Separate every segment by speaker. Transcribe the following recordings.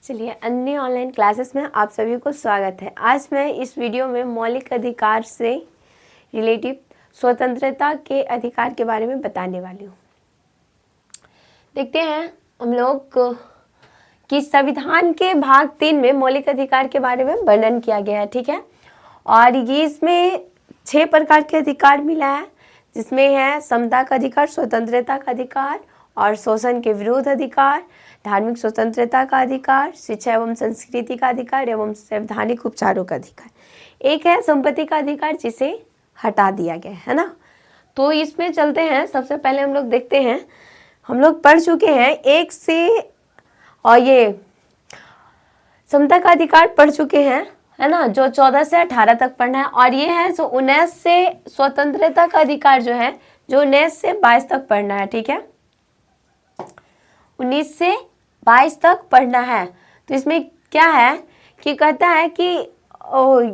Speaker 1: चलिए, अन्य online classes में आप सभी को स्वागत है। आज मैं इस वीडियो में मौलिक अधिकार से रिलेटिव स्वतंत्रता के अधिकार के बारे में बताने वाली हूँ। देखते हैं हम लोग कि संविधान के भाग 3 में मौलिक अधिकार के बारे में वर्णन किया गया है, ठीक है। और ये इसमें 6 प्रकार के अधिकार मिला है, जिसमें है समता का अधिकार, स्वतंत्रता का अधिकार और शोषण के विरुद्ध अधिकार, धार्मिक स्वतंत्रता का अधिकार, शिक्षा एवं संस्कृति का अधिकार एवं संवैधानिक उपचारों का अधिकार। एक है संपत्ति का अधिकार, जिसे हटा दिया गया है ना। तो इसमें चलते हैं। सबसे पहले हम लोग देखते हैं, हम लोग पढ़ चुके हैं 1 से, और ये समता का अधिकार पढ़ चुके हैं, है ना, जो 14 से 18 तक पढ़ना है। और ये है जो 19 से स्वतंत्रता का अधिकार जो है, जो 19 से 22 तक पढ़ना है, ठीक है। 19 से 22 तक पढ़ना है। तो इसमें क्या है कि कहता है कि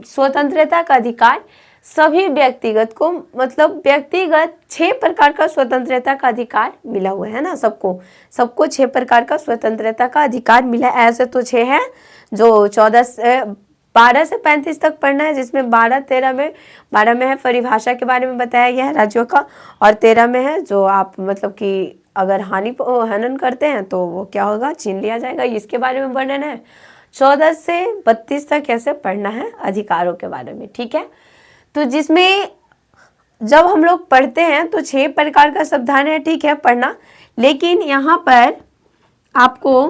Speaker 1: स्वतंत्रता का अधिकार सभी व्यक्तिगत को, मतलब व्यक्तिगत 6 प्रकार का स्वतंत्रता का अधिकार मिला हुआ है ना। सबको 6 प्रकार का स्वतंत्रता का अधिकार मिला। ऐसे तो 6 है, जो 12 से 35 तक पढ़ना है, जिसमें 12 में है परिभाषा के बारे में बताया गया है राज्यों का, और 13 में है जो आप मतलब कि अगर हनन करते हैं तो वो क्या होगा, छीन लिया जाएगा, इसके बारे में वर्णन है। 14 से 32 तक कैसे पढ़ना है अधिकारों के बारे में, ठीक है। तो जिसमें जब हम लोग पढ़ते हैं तो 6 प्रकार का संविधान है, ठीक है, पढ़ना। लेकिन यहाँ पर आपको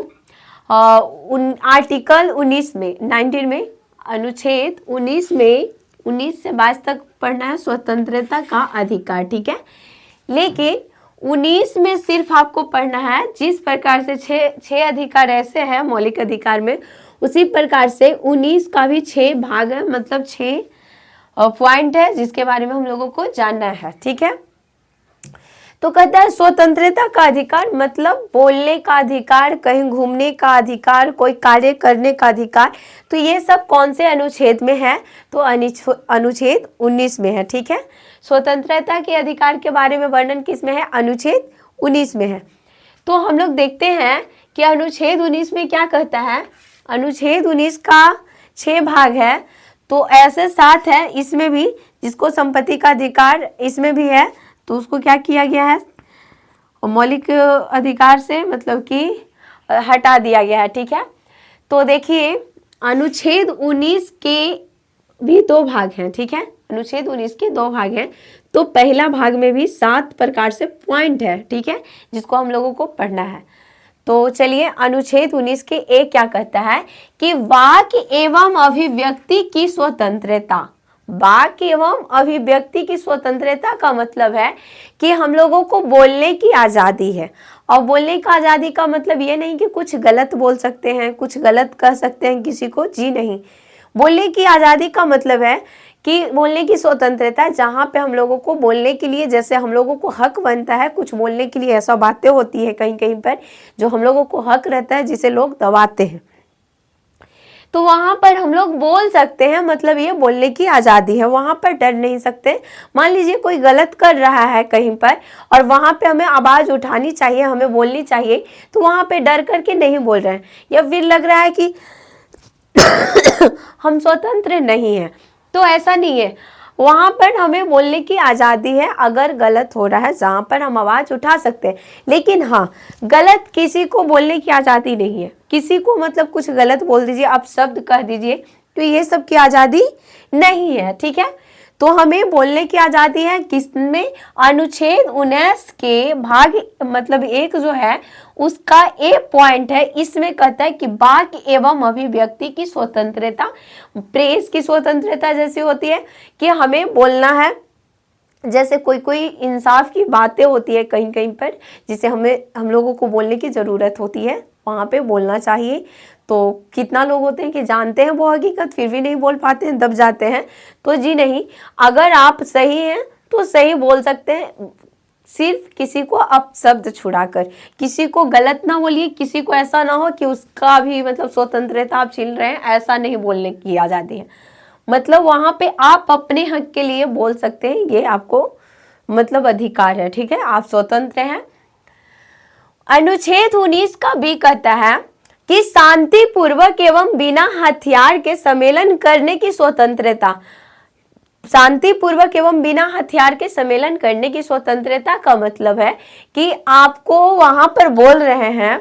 Speaker 1: आर्टिकल 19 में 19 में अनुच्छेद 19 में 19 से 22 तक पढ़ना है स्वतंत्रता का अधिकार, ठीक है। लेकिन 19 में सिर्फ आपको पढ़ना है, जिस प्रकार से 6 अधिकार ऐसे हैं मौलिक अधिकार में, उसी प्रकार से 19 का भी 6 भाग है, मतलब 6 पॉइंट है, जिसके बारे में हम लोगों को जानना है, ठीक है। तो कहता है स्वतंत्रता का अधिकार मतलब बोलने का अधिकार, कहीं घूमने का अधिकार, कोई कार्य करने का अधिकार। तो ये सब कौन से अनुच्छेद में है, तो अनुच्छेद 19 में है, ठीक है। स्वतंत्रता के अधिकार के बारे में वर्णन किस में है, अनुच्छेद 19 में है। तो हम लोग देखते हैं कि अनुच्छेद 19 में क्या कहता है। अनुच्छेद 19 का 6 भाग है, तो ऐसे 7 है इसमें भी, जिसको संपत्ति का अधिकार इसमें भी है, तो उसको क्या किया गया है, मौलिक अधिकार से मतलब कि हटा दिया गया है, ठीक है। तो देखिए अनुच्छेद 19 के भी 2 भाग हैं, ठीक है। अनुच्छेद 19 के 2 भाग हैं। तो पहला भाग में भी 7 प्रकार से पॉइंट है, ठीक है, जिसको हम लोगों को पढ़ना है। तो चलिए, अनुच्छेद 19 के 1 क्या कहता है कि वाक्य एवं अभिव्यक्ति की स्वतंत्रता। वाक्य एवं अभिव्यक्ति की स्वतंत्रता का मतलब है कि हम लोगों को बोलने की आज़ादी है। और बोलने का आज़ादी का मतलब ये नहीं कि कुछ गलत बोल सकते हैं, कुछ गलत कह सकते हैं किसी को, जी नहीं। बोलने की आज़ादी का मतलब है कि बोलने की स्वतंत्रता, जहाँ पे हम लोगों को बोलने के लिए, जैसे हम लोगों को हक बनता है कुछ बोलने के लिए, ऐसा बातें होती है कहीं कहीं पर जो हम लोगों को हक रहता है, जिसे लोग दबाते हैं, तो वहाँ पर हम लोग बोल सकते हैं, मतलब ये बोलने की आज़ादी है। वहाँ पर डर नहीं सकते। मान लीजिए कोई गलत कर रहा है कहीं पर, और वहाँ पे हमें आवाज़ उठानी चाहिए, हमें बोलनी चाहिए, तो वहाँ पे डर करके नहीं बोल रहे हैं, या फिर लग रहा है कि हम स्वतंत्र नहीं हैं, तो ऐसा नहीं है। वहाँ पर हमें बोलने की आज़ादी है, अगर गलत हो रहा है जहाँ पर हम आवाज़ उठा सकते हैं। लेकिन हाँ, गलत किसी को बोलने की आज़ादी नहीं है। किसी को मतलब कुछ गलत बोल दीजिए, आप शब्द कह दीजिए, तो ये सब की आज़ादी नहीं है, ठीक है। तो हमें बोलने की आज़ादी है किसमें, अनुच्छेद 19 के भाग मतलब 1 जो है उसका ए पॉइंट है, इसमें कहता है कि वाक्य एवं अभिव्यक्ति की स्वतंत्रता। प्रेस की स्वतंत्रता जैसी होती है कि हमें बोलना है, जैसे कोई इंसाफ की बातें होती है कहीं कहीं पर, जिसे हम लोगों को बोलने की ज़रूरत होती है, वहाँ पे बोलना चाहिए। तो कितना लोग होते हैं कि जानते हैं वो हकीकत, फिर भी नहीं बोल पाते हैं, दब जाते हैं। तो जी नहीं, अगर आप सही हैं तो सही बोल सकते हैं, सिर्फ किसी को अपशब्द छुड़ाकर। किसी को गलत ना बोलिए, किसी को ऐसा ना हो कि उसका भी मतलब स्वतंत्रता आप छीन रहे हैं, ऐसा नहीं बोलने की आज़ादी है। मतलब वहाँ पे आप अपने हक के लिए बोल सकते हैं, ये आपको मतलब अधिकार है, ठीक है, आप स्वतंत्र हैं। अनुच्छेद 19 का भी कहता है कि शांति पूर्वक एवं बिना हथियार के सम्मेलन करने की स्वतंत्रता। शांति पूर्वक एवं बिना हथियार के सम्मेलन करने की स्वतंत्रता का मतलब है कि आपको वहां पर बोल रहे हैं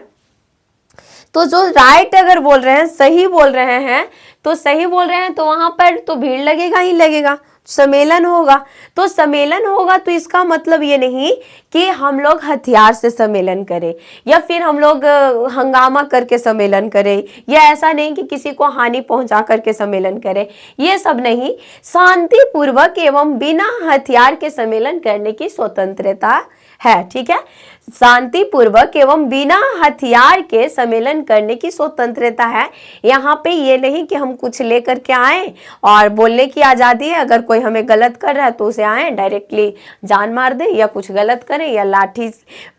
Speaker 1: तो जो राइट अगर बोल रहे हैं, सही बोल रहे हैं, तो सही बोल रहे हैं तो वहां पर तो भीड़ लगेगा ही लगेगा, सम्मेलन होगा। तो सम्मेलन होगा तो इसका मतलब ये नहीं कि हम लोग हथियार से सम्मेलन करें या फिर हम लोग हंगामा करके सम्मेलन करें, या ऐसा नहीं कि किसी को हानि पहुंचा करके सम्मेलन करें, ये सब नहीं। शांति पूर्वक एवं बिना हथियार के सम्मेलन करने की स्वतंत्रता है, ठीक है। शांति पूर्वक एवं बिना हथियार के सम्मेलन करने की स्वतंत्रता है। यहाँ पे ये नहीं कि हम कुछ लेकर के आए और बोलने की आज़ादी है, अगर कोई हमें गलत कर रहा है तो उसे आए डायरेक्टली जान मार दे या कुछ गलत करें या लाठी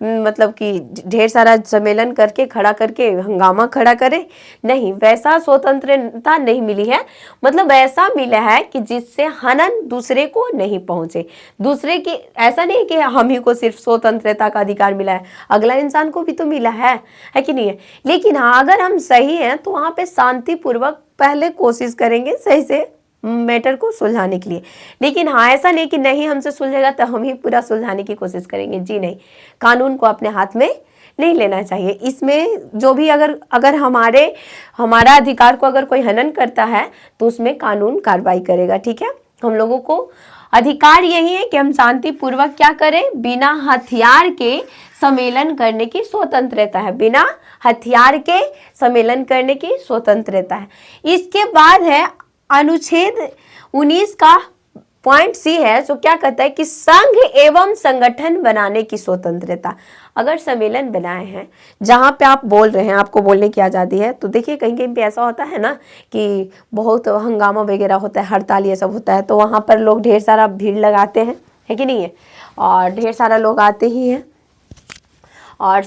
Speaker 1: मतलब कि ढेर सारा सम्मेलन करके खड़ा करके हंगामा खड़ा करे, नहीं, वैसा स्वतंत्रता नहीं मिली है। मतलब ऐसा मिला है कि जिससे हनन दूसरे को नहीं पहुंचे, दूसरे की, ऐसा नहीं कि हम ही को सिर्फ स्वतंत्रता का अधिकार मिला है, अगला इंसान को भी तो मिला है कि नहीं है। लेकिन हाँ, अगर हम सही हैं तो वहां पे शांतिपूर्वक पहले कोशिश करेंगे सही से मैटर को सुलझाने के लिए। लेकिन हाँ, ऐसा नहीं कि नहीं हमसे सुलझेगा तो हम ही पूरा सुलझाने की कोशिश करेंगे, जी नहीं। कानून को अपने हाथ में नहीं लेना चाहिए। इसमें जो भी अगर हमारा अधिकार को अगर कोई हनन करता है तो उसमें कानून कार्रवाई करेगा, ठीक है। हम लोगों को अधिकार यही है कि हम शांतिपूर्वक क्या करें, बिना हथियार के सम्मेलन करने की स्वतंत्रता है, बिना हथियार के सम्मेलन करने की स्वतंत्रता है। इसके बाद है अनुच्छेद 19 का पॉइंट सी है, जो क्या कहता है कि संघ एवं संगठन बनाने की स्वतंत्रता। अगर सम्मेलन बनाए हैं जहां पे आप बोल रहे हैं, आपको बोलने की आज़ादी है, तो देखिए कहीं कहीं पे ऐसा होता है ना कि बहुत हंगामा वगैरह होता है, हड़ताल ये सब होता है, तो वहां पर लोग ढेर सारा भीड़ लगाते हैं, है कि नहीं है, और ढेर सारा लोग आते ही हैं। और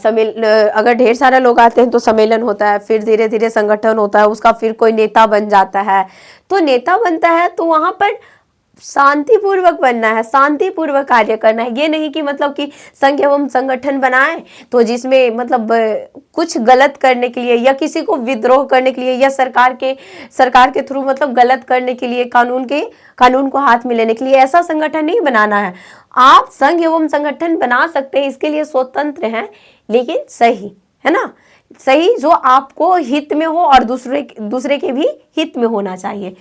Speaker 1: अगर ढेर सारा लोग आते हैं तो सम्मेलन होता है, फिर धीरे धीरे संगठन होता है, उसका फिर कोई नेता बन जाता है। तो नेता बनता है तो वहां पर शांतिपूर्वक बनना है, शांतिपूर्वक कार्य करना है। ये नहीं कि मतलब कि संघ एवं संगठन बनाए तो जिसमें मतलब कुछ गलत करने के लिए या किसी को विद्रोह करने के लिए या सरकार के थ्रू मतलब गलत करने के लिए, कानून को हाथ में लेने के लिए, ऐसा संगठन नहीं बनाना है। आप संघ एवं संगठन बना सकते हैं, इसके लिए स्वतंत्र हैं, लेकिन सही है ना, सही जो आपको हित में हो और दूसरे के भी हित में होना चाहिए।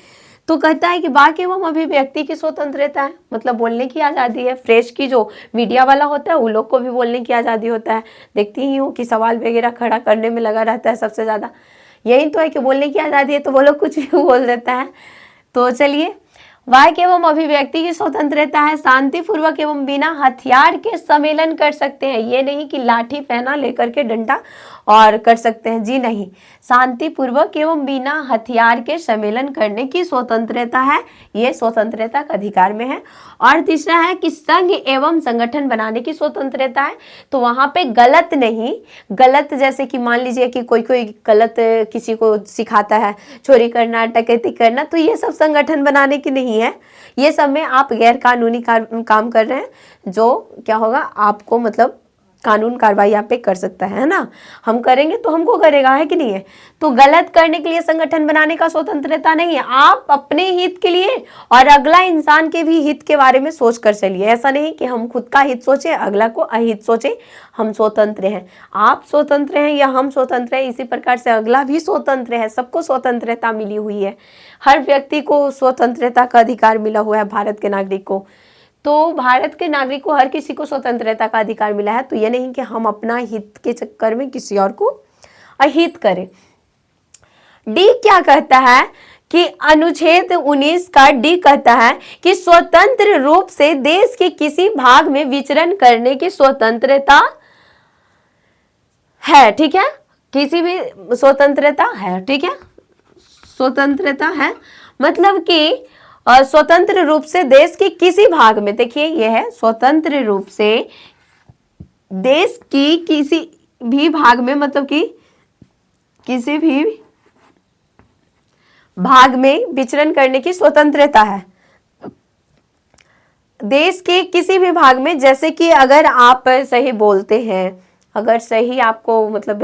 Speaker 1: तो कहता है कि वाक एवं अभिव्यक्ति की स्वतंत्रता है, मतलब बोलने की आज़ादी है। फ्रेश की जो मीडिया वाला होता है उन लोग को भी बोलने की आज़ादी होता है। देखती ही हूँ कि सवाल वगैरह खड़ा करने में लगा रहता है सबसे ज़्यादा, यही तो है कि बोलने की आज़ादी है, तो वो लोग कुछ भी बोल देता है। तो चलिए, वाक एवं अभिव्यक्ति की स्वतंत्रता है, शांतिपूर्वक एवं बिना हथियार के सम्मेलन कर सकते हैं। ये नहीं कि लाठी पहना लेकर के डंडा और कर सकते हैं, जी नहीं, शांतिपूर्वक एवं बिना हथियार के सम्मेलन करने की स्वतंत्रता है, ये स्वतंत्रता का अधिकार में है। और तीसरा है कि संघ एवं संगठन बनाने की स्वतंत्रता है, तो वहां पे गलत नहीं, गलत जैसे कि मान लीजिए कि कोई गलत किसी को सिखाता है चोरी करना, डकैती करना, तो ये सब संगठन बनाने की नहीं है। ये सब में आप गैर कानूनी काम कर रहे हैं, जो क्या होगा आपको मतलब कानून कार्रवाई आप पे कर सकता है ना। हम करेंगे तो हमको करेगा, है कि नहीं है। तो गलत करने के लिए संगठन बनाने का स्वतंत्रता नहीं है। आप अपने हित के लिए और अगला इंसान के भी हित के बारे में सोच कर चलिए। ऐसा नहीं कि हम खुद का हित सोचे, अगला को अहित सोचे। हम स्वतंत्र हैं, आप स्वतंत्र हैं या हम स्वतंत्र हैं, इसी प्रकार से अगला भी स्वतंत्र है। सबको स्वतंत्रता मिली हुई है, हर व्यक्ति को स्वतंत्रता का अधिकार मिला हुआ है, भारत के नागरिक को। तो भारत के नागरिक को, हर किसी को स्वतंत्रता का अधिकार मिला है। तो ये नहीं कि हम अपना हित के चक्कर में किसी और को अहित करें। डी क्या कहता है कि अनुच्छेद 19 का डी कहता है कि स्वतंत्र रूप से देश के किसी भाग में विचरण करने की स्वतंत्रता है, ठीक है, किसी भी स्वतंत्रता है, ठीक है, स्वतंत्रता है। मतलब कि स्वतंत्र रूप से देश के किसी भाग में, देखिए यह है स्वतंत्र रूप से देश की किसी भी भाग में, मतलब कि किसी भी भाग में विचरण करने की स्वतंत्रता है। देश के किसी भी भाग में, जैसे कि अगर आप सही बोलते हैं, अगर सही आपको मतलब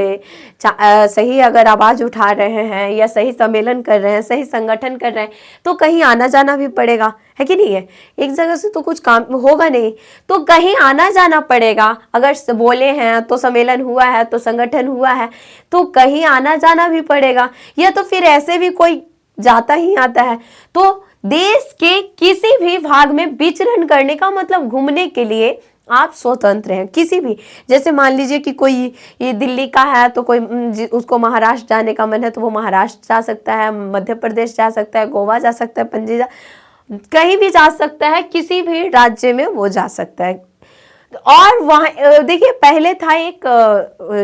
Speaker 1: सही अगर आवाज़ उठा रहे हैं या सही सम्मेलन कर रहे हैं, सही संगठन कर रहे हैं, तो कहीं आना जाना भी पड़ेगा, है कि नहीं है। एक जगह से तो कुछ काम होगा नहीं, तो कहीं आना जाना पड़ेगा। अगर बोले हैं तो सम्मेलन हुआ है, तो संगठन हुआ है, तो कहीं आना जाना भी पड़ेगा, या तो फिर ऐसे भी कोई जाता ही आता है। तो देश के किसी भी भाग में विचरण करने का मतलब घूमने के लिए आप स्वतंत्र हैं किसी भी। जैसे मान लीजिए कि कोई ये दिल्ली का है, तो कोई उसको महाराष्ट्र जाने का मन है, तो वो महाराष्ट्र जा सकता है, मध्य प्रदेश जा सकता है, गोवा जा सकता है, पणजी कहीं भी जा सकता है, किसी भी राज्य में वो जा सकता है। और वहाँ देखिए पहले था एक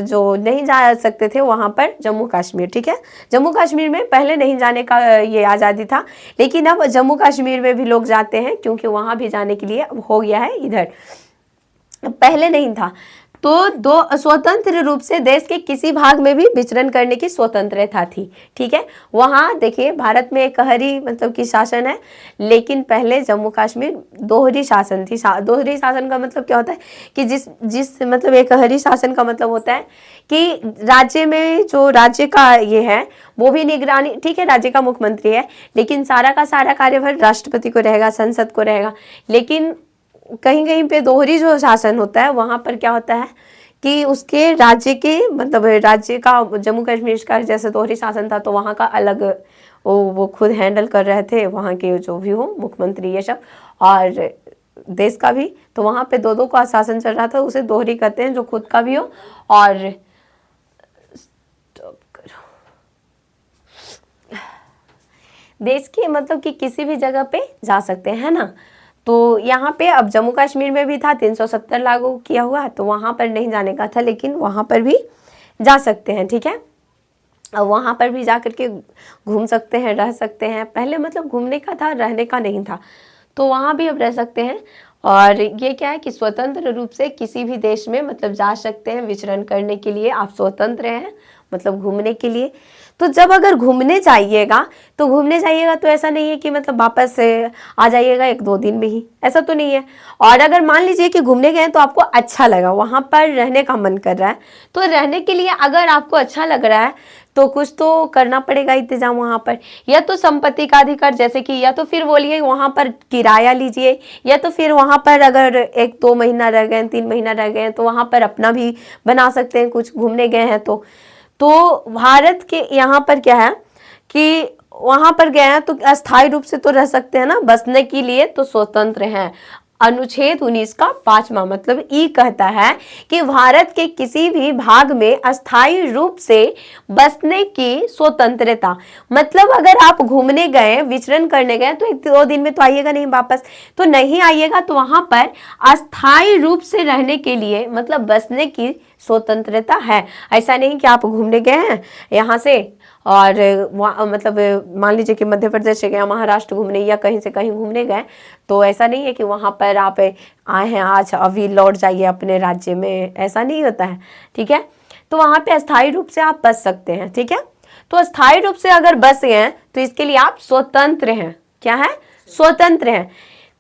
Speaker 1: जो नहीं जा सकते थे वहाँ पर जम्मू कश्मीर, ठीक है। जम्मू कश्मीर में पहले नहीं जाने का ये आज़ादी था, लेकिन अब जम्मू कश्मीर में भी लोग जाते हैं, क्योंकि वहाँ भी जाने के लिए अब हो गया है इधर, पहले नहीं था। तो दो स्वतंत्र रूप से देश के किसी भाग में भी विचरण करने की स्वतंत्रता थी, ठीक है। वहाँ देखिए भारत में एकहरी मतलब की शासन है, लेकिन पहले जम्मू कश्मीर दोहरी शासन थी। दोहरी शासन का मतलब क्या होता है कि जिस मतलब एकहरी शासन का मतलब होता है कि राज्य में जो राज्य का ये है वो भी निगरानी, ठीक है, राज्य का मुख्यमंत्री है, लेकिन सारा का सारा कार्यभार राष्ट्रपति को रहेगा, संसद को रहेगा। लेकिन कहीं कहीं पे दोहरी जो शासन होता है वहाँ पर क्या होता है कि उसके राज्य के मतलब राज्य का, जम्मू कश्मीर का जैसे दोहरी शासन था, तो वहाँ का अलग वो खुद हैंडल कर रहे थे, वहाँ के जो भी हो मुख्यमंत्री ये सब, और देश का भी। तो वहाँ पे दो का शासन चल रहा था, उसे दोहरी कहते हैं, जो खुद का भी हो और देश की मतलब कि किसी भी जगह पे जा सकते हैं ना। तो यहाँ पे अब जम्मू कश्मीर में भी था 370 लागू किया हुआ, तो वहाँ पर नहीं जाने का था, लेकिन वहाँ पर भी जा सकते हैं, ठीक है। अब वहाँ पर भी जा करके घूम सकते हैं, रह सकते हैं। पहले मतलब घूमने का था, रहने का नहीं था, तो वहाँ भी अब रह सकते हैं। और ये क्या है कि स्वतंत्र रूप से किसी भी देश में मतलब जा सकते हैं, विचरण करने के लिए आप स्वतंत्र हैं, मतलब घूमने के लिए। तो जब अगर घूमने जाइएगा तो ऐसा नहीं है कि मतलब वापस आ जाइएगा 1-2 दिन में ही, ऐसा तो नहीं है। और अगर मान लीजिए कि घूमने गए तो आपको अच्छा लगा, वहाँ पर रहने का मन कर रहा है, तो रहने के लिए अगर आपको अच्छा लग रहा है तो कुछ तो करना पड़ेगा इंतजाम वहाँ पर। या तो संपत्ति का अधिकार, जैसे कि या तो फिर बोलिए वहाँ पर किराया लीजिए, या तो फिर वहाँ पर अगर 1-2 महीना रह गए, 3 महीना रह गए, तो वहाँ पर अपना भी बना सकते हैं, कुछ घूमने गए हैं तो भारत के यहाँ पर क्या है कि वहां पर गए हैं तो अस्थायी रूप से तो रह सकते हैं ना, बसने के लिए तो स्वतंत्र हैं। अनुच्छेद 19 का 5वां मतलब ई कहता है कि भारत के किसी भी भाग में अस्थायी रूप से बसने की स्वतंत्रता। मतलब अगर आप घूमने गए, विचरण करने गए, तो 1-2 दिन में तो आइएगा नहीं वापस, तो नहीं आइएगा, तो वहां पर अस्थायी रूप से रहने के लिए मतलब बसने की स्वतंत्रता है। ऐसा नहीं कि आप घूमने गए हैं यहाँ से और मतलब मान लीजिए कि मध्य प्रदेश से गए, महाराष्ट्र घूमने या कहीं से कहीं घूमने गए, तो ऐसा नहीं है कि वहाँ पर आप आए हैं आज अभी लौट जाइए अपने राज्य में, ऐसा नहीं होता है, ठीक है। तो वहाँ पे अस्थायी रूप से आप बस सकते हैं, ठीक है। तो अस्थायी रूप से अगर बस गए हैं तो इसके लिए आप स्वतंत्र हैं। क्या है? स्वतंत्र हैं।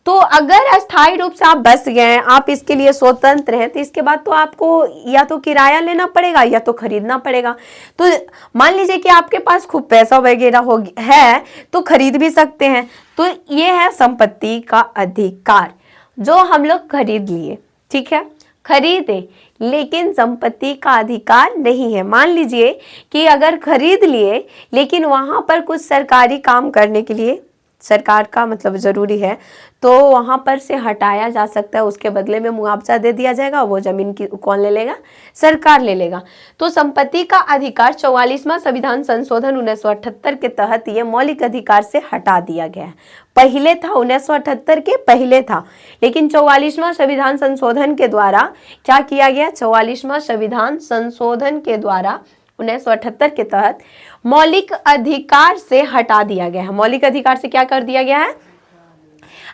Speaker 1: तो अगर अस्थायी रूप से आप बस गए, आप इसके लिए स्वतंत्र हैं, तो इसके बाद तो आपको या तो किराया लेना पड़ेगा या तो खरीदना पड़ेगा। तो मान लीजिए कि आपके पास खूब पैसा वगैरह है तो खरीद भी सकते हैं। तो ये है संपत्ति का अधिकार, जो हम लोग खरीद लिए, ठीक है, खरीदे, लेकिन संपत्ति का अधिकार नहीं है। मान लीजिए कि अगर खरीद लिए लेकिन वहां पर कुछ सरकारी काम करने के लिए सरकार का मतलब जरूरी है, तो वहां पर से हटाया जा सकता है, उसके बदले में मुआवजा दे दिया जाएगा। वो जमीन की कौन ले लेगा? सरकार ले लेगा। तो संपत्ति का अधिकार 44वां संविधान संशोधन 1978 के तहत ये मौलिक अधिकार से हटा दिया गया है। पहले था 1978 के पहले था, लेकिन 44वां संविधान संशोधन के द्वारा क्या किया गया? 44वां संविधान संशोधन के द्वारा 1978 के तहत मौलिक अधिकार से हटा दिया गया है। मौलिक अधिकार से क्या कर दिया गया है?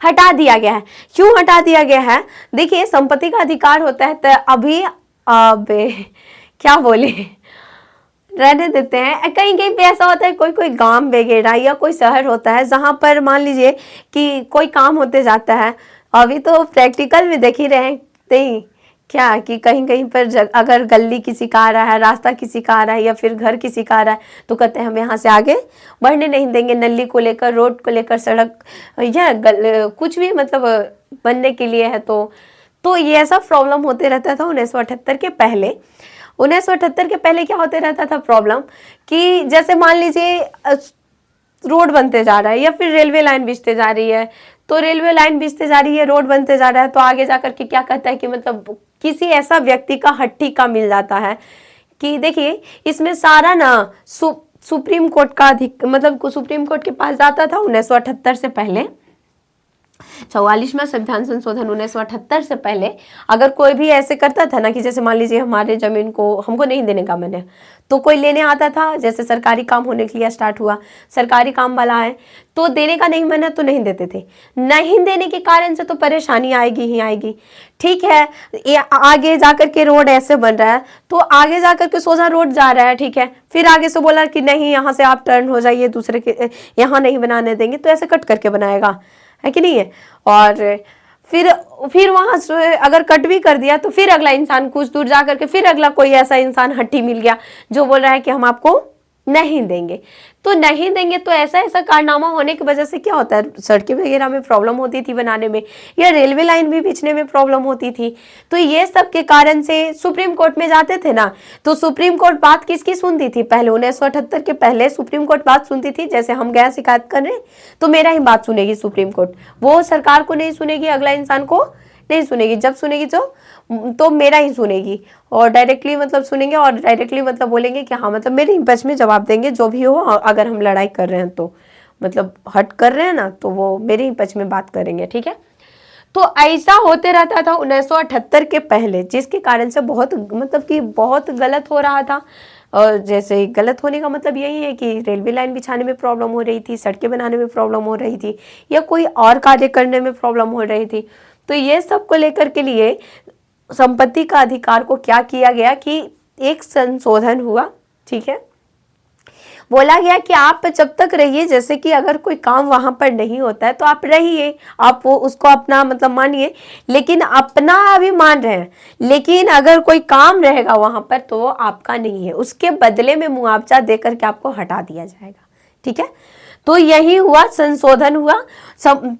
Speaker 1: हटा दिया गया है। क्यों हटा दिया गया है? देखिए, संपत्ति का अधिकार होता है तो अभी क्या बोले, रहने देते हैं। कहीं कहीं पे ऐसा होता है, कोई कोई गांव वगैरह या कोई शहर होता है जहां पर मान लीजिए कि कोई काम होते जाता है। अभी तो प्रैक्टिकल में देख ही रहे हैं क्या कि कहीं कहीं पर अगर गली किसी का आ रहा है, रास्ता किसी का आ रहा है या फिर घर किसी का आ रहा है तो कहते हैं हम यहाँ से आगे बढ़ने नहीं देंगे, नली को लेकर, रोड को लेकर, सड़क या कुछ भी मतलब बनने के लिए है। तो ये ऐसा प्रॉब्लम होते रहता था 1978 के पहले। 1978 के पहले क्या होते रहता था प्रॉब्लम कि जैसे मान लीजिए रोड बनते जा रहा है या फिर रेलवे लाइन बिछते जा रही है, तो रेलवे लाइन बिछते जा रही है, रोड बनते जा रहा है, तो आगे जाकर के क्या कहता है कि मतलब किसी ऐसा व्यक्ति का हट्टी का मिल जाता है कि देखिए इसमें सारा ना सुप्रीम कोर्ट का मतलब सुप्रीम कोर्ट के पास जाता था 1978 से पहले। 44वां संविधान संशोधन 1978 से पहले अगर कोई भी ऐसे करता था ना कि जैसे मान लीजिए हमारे जमीन को हमको नहीं देने का मन है, तो कोई लेने आता था, जैसे सरकारी काम होने के लिए स्टार्ट हुआ, सरकारी काम वाला है तो देने का नहीं मन है तो नहीं देते थे। नहीं देने के कारण से तो परेशानी आएगी ही आएगी। ठीक है, ये आगे जाकर के रोड ऐसे बन रहा है तो आगे जाकर के सोजा रोड जा रहा है, ठीक है, फिर आगे से बोला कि नहीं यहाँ से आप टर्न हो जाइए, दूसरे के यहाँ नहीं बनाने देंगे, तो ऐसे कट करके बनाएगा, है कि नहीं है। और फिर वहां से अगर कट भी कर दिया तो फिर अगला इंसान कुछ दूर जाकर के फिर अगला कोई ऐसा इंसान हट्टी मिल गया जो बोल रहा है कि हम आपको नहीं देंगे, तो नहीं देंगे। तो ऐसा ऐसा कारनामा होने की वजह से क्या होता है, सड़कें वगैरह में प्रॉब्लम होती थी बनाने में, या रेलवे लाइन भी बिछने में प्रॉब्लम होती थी। तो ये सब के कारण से सुप्रीम कोर्ट में जाते थे ना, तो सुप्रीम कोर्ट बात किसकी सुनती थी, पहले 1978 के पहले सुप्रीम कोर्ट बात सुनती थी। जैसे हम गए शिकायत करने तो मेरा ही बात सुनेगी सुप्रीम कोर्ट, वो सरकार को नहीं सुनेगी, अगला इंसान को नहीं सुनेगी। जब सुनेगी तो मेरा ही सुनेगी, और डायरेक्टली मतलब सुनेंगे और डायरेक्टली मतलब बोलेंगे कि हाँ मतलब मेरे पक्ष में जवाब देंगे जो भी हो। अगर हम लड़ाई कर रहे हैं तो मतलब हट कर रहे हैं ना, तो वो मेरे ही पक्ष में बात करेंगे, ठीक है। तो ऐसा होते रहता था 1978 के पहले, जिसके कारण से बहुत मतलब कि बहुत गलत हो रहा था। और जैसे गलत होने का मतलब यही है कि रेलवे लाइन बिछाने में प्रॉब्लम हो रही थी, सड़कें बनाने में प्रॉब्लम हो रही थी, या कोई और कार्य करने में प्रॉब्लम हो रही थी। तो ये सब को लेकर के लिए संपत्ति का अधिकार को क्या किया गया कि एक संशोधन हुआ, ठीक है। बोला गया कि आप जब तक रहिए, जैसे कि अगर कोई काम वहां पर नहीं होता है तो आप रहिए, आप वो उसको अपना मतलब मानिए, लेकिन अपना अभी मान रहे हैं, लेकिन अगर कोई काम रहेगा वहां पर तो वो आपका नहीं है, उसके बदले में मुआवजा देकर के आपको हटा दिया जाएगा, ठीक है। तो यही हुआ, संशोधन हुआ।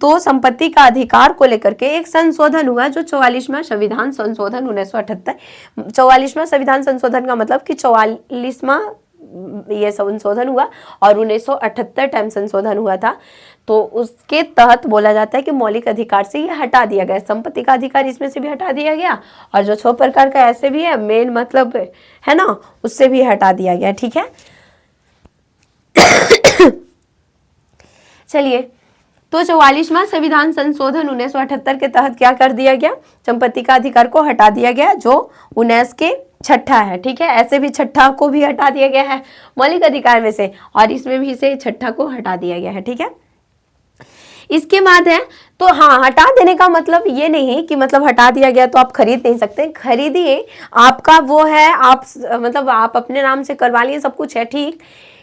Speaker 1: तो संपत्ति का अधिकार को लेकर के एक संशोधन हुआ जो 44वां संविधान संशोधन 1978। 44वां संविधान संशोधन का मतलब कि 44वां ये संशोधन हुआ और 1978 टाइम संशोधन हुआ था। तो उसके तहत बोला जाता है कि मौलिक अधिकार से ये हटा दिया गया, संपत्ति का अधिकार इसमें से भी हटा दिया गया, और जो 6 प्रकार का ऐसे भी है मेन मतलब है ना, उससे भी हटा दिया गया, ठीक है। चलिए, तो 44वां संविधान संशोधन 1978 के तहत क्या कर दिया गया, संपत्ति का अधिकार को हटा दिया गया, जो 19 के छठा है, ठीक है। ऐसे भी छठा को भी हटा दिया गया है मौलिक अधिकार में से, और इसमें भी से छठा को हटा दिया गया है, ठीक है। इसके बाद है तो हाँ, हटा देने का मतलब ये नहीं कि मतलब हटा दिया गया तो आप खरीद नहीं सकते, खरीदिए, आपका वो है, आप मतलब आप अपने नाम से करवा लिए, सब कुछ है ठीक।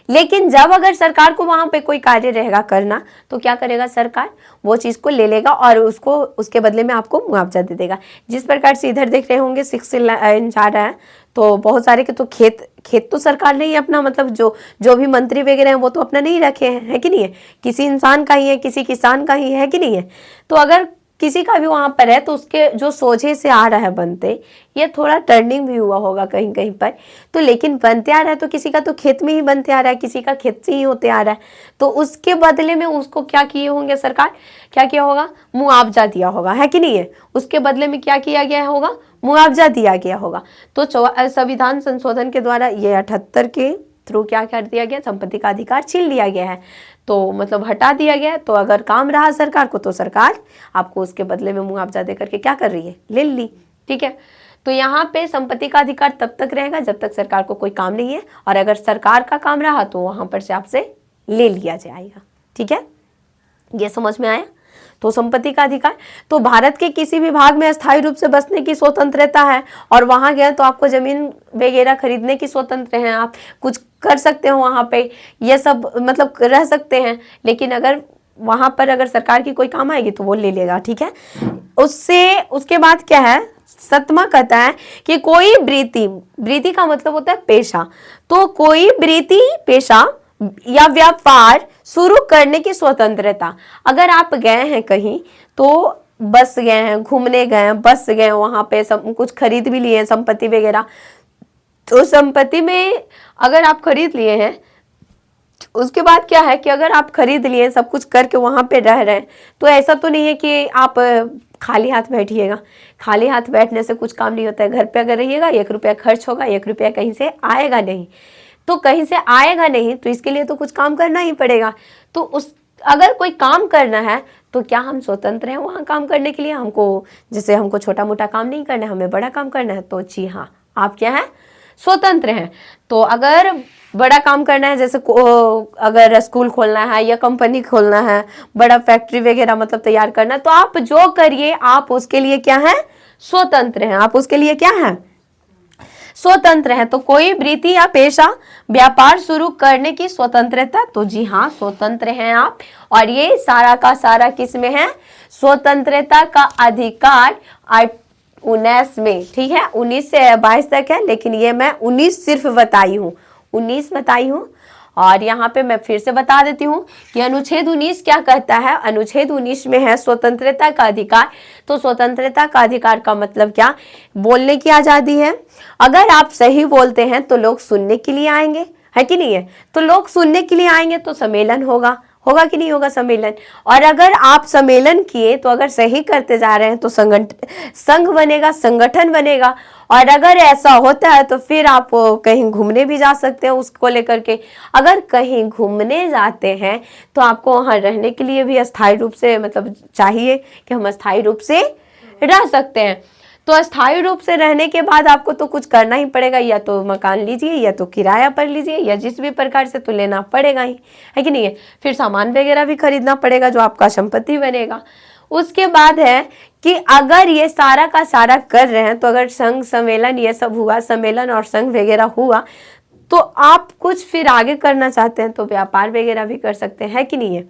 Speaker 1: लेकिन जब अगर सरकार को वहां पे कोई कार्य रहेगा करना, तो क्या करेगा सरकार, वो चीज को ले लेगा और उसको उसके बदले में आपको मुआवजा दे देगा। जिस प्रकार से इधर देख रहे होंगे 6 लाइन जा रहा है, तो बहुत सारे के तो खेत तो सरकार ने ही अपना मतलब जो भी मंत्री वगैरह हैं वो तो अपना नहीं रखे हैं, है कि नहीं है, किसी इंसान का ही है, किसी किसान का ही है कि नहीं है। तो अगर किसी का भी वहां पर है तो उसके जो सोझे से आ रहा है बनते, ये थोड़ा टर्निंग भी हुआ होगा कहीं कहीं पर, तो लेकिन बनते आ रहा है तो किसी का तो खेत में ही बनते आ रहा है, किसी का खेत से ही होते आ रहा है, तो उसके बदले में उसको क्या किए होंगे, सरकार क्या किया होगा, मुआवजा दिया होगा, है कि नहीं है। उसके बदले में क्या किया गया होगा, मुआवजा दिया गया होगा। तो संविधान संशोधन के द्वारा ये 78 के थ्रू क्या कर दिया गया, संपत्ति का अधिकार छीन लिया गया है, तो मतलब हटा दिया गया। तो अगर काम रहा सरकार को तो सरकार आपको उसके बदले में मुआवजा देकर के क्या कर रही है, ले ली, ठीक है। तो यहाँ पे संपत्ति का अधिकार तब तक रहेगा जब तक सरकार को कोई काम नहीं है, और अगर सरकार का काम रहा तो वहां पर से आपसे ले लिया जाएगा, ठीक है। ये समझ में आया। तो संपत्ति का अधिकार, तो भारत के किसी भी भाग में अस्थायी रूप से बसने की स्वतंत्रता है, और वहां गए तो आपको जमीन वगैरह खरीदने की स्वतंत्र है, आप कुछ कर सकते हो वहां पे, ये सब मतलब रह सकते हैं। लेकिन अगर वहां पर अगर सरकार की कोई काम आएगी तो वो ले लेगा, ठीक है। उसके बाद क्या है, 7वां कहता है कि कोई वृत्ति, वृत्ति का मतलब होता है पेशा, तो कोई वृत्ति, पेशा या व्यापार शुरू करने की स्वतंत्रता। अगर आप गए हैं कहीं, तो बस गए हैं, घूमने गए हैं, बस गए, वहां पे सब कुछ खरीद भी लिए हैं, संपत्ति वगैरह, तो संपत्ति में अगर आप खरीद लिए हैं, उसके बाद क्या है कि अगर आप खरीद लिए सब कुछ करके वहां पे रह रहे हैं, तो ऐसा तो नहीं है कि आप खाली हाथ बैठिएगा। खाली हाथ बैठने से कुछ काम नहीं होता है। घर पे अगर रहिएगा 1 रुपया खर्च होगा, 1 रुपया कहीं से आएगा नहीं, तो कहीं से आएगा नहीं, तो इसके लिए तो कुछ काम करना ही पड़ेगा। तो उस अगर कोई काम करना है तो क्या हम स्वतंत्र हैं वहाँ काम करने के लिए? हमको जैसे हमको छोटा मोटा काम नहीं करना है, हमें बड़ा काम करना है, तो जी हाँ, आप क्या है? स्वतंत्र हैं। तो अगर बड़ा काम करना है, जैसे अगर स्कूल खोलना है या कंपनी खोलना है, बड़ा फैक्ट्री वगैरह मतलब तैयार करना है, तो आप जो करिए, आप उसके लिए क्या है? स्वतंत्र हैं। आप उसके लिए क्या है? स्वतंत्र है। तो कोई वृत्ति या पेशा, व्यापार शुरू करने की स्वतंत्रता, तो जी हाँ, स्वतंत्र हैं आप। और ये सारा का सारा किस में है? स्वतंत्रता का अधिकार 19 में, ठीक है, 19 से 22 तक है, लेकिन ये मैं 19 सिर्फ बताई हूँ, 19 बताई हूँ। और यहाँ पे मैं फिर से बता देती हूँ कि अनुच्छेद 19 क्या कहता है। अनुच्छेद 19 में है स्वतंत्रता का अधिकार। तो स्वतंत्रता का अधिकार का मतलब क्या? बोलने की आज़ादी है। अगर आप सही बोलते हैं तो लोग सुनने के लिए आएंगे, है कि नहीं है? तो लोग सुनने के लिए आएंगे तो सम्मेलन होगा, होगा कि नहीं होगा सम्मेलन? और अगर आप सम्मेलन किए तो अगर सही करते जा रहे हैं तो संघ बनेगा, संगठन बनेगा। और अगर ऐसा होता है तो फिर आप कहीं घूमने भी जा सकते हैं उसको लेकर के। अगर कहीं घूमने जाते हैं तो आपको वहाँ रहने के लिए भी अस्थायी रूप से मतलब चाहिए कि हम अस्थायी रूप से रह सकते हैं। तो अस्थायी रूप से रहने के बाद आपको तो कुछ करना ही पड़ेगा, या तो मकान लीजिए या तो किराया पर लीजिए, या जिस भी प्रकार से तो लेना पड़ेगा ही, है कि नहीं है? फिर सामान वगैरह भी खरीदना पड़ेगा जो आपका संपत्ति बनेगा। उसके बाद है कि अगर ये सारा का सारा कर रहे हैं, तो अगर संघ सम्मेलन ये सब हुआ, सम्मेलन और संघ वगैरह हुआ, तो आप कुछ फिर आगे करना चाहते हैं तो व्यापार वगैरह भी कर सकते हैं, है कि नहीं है?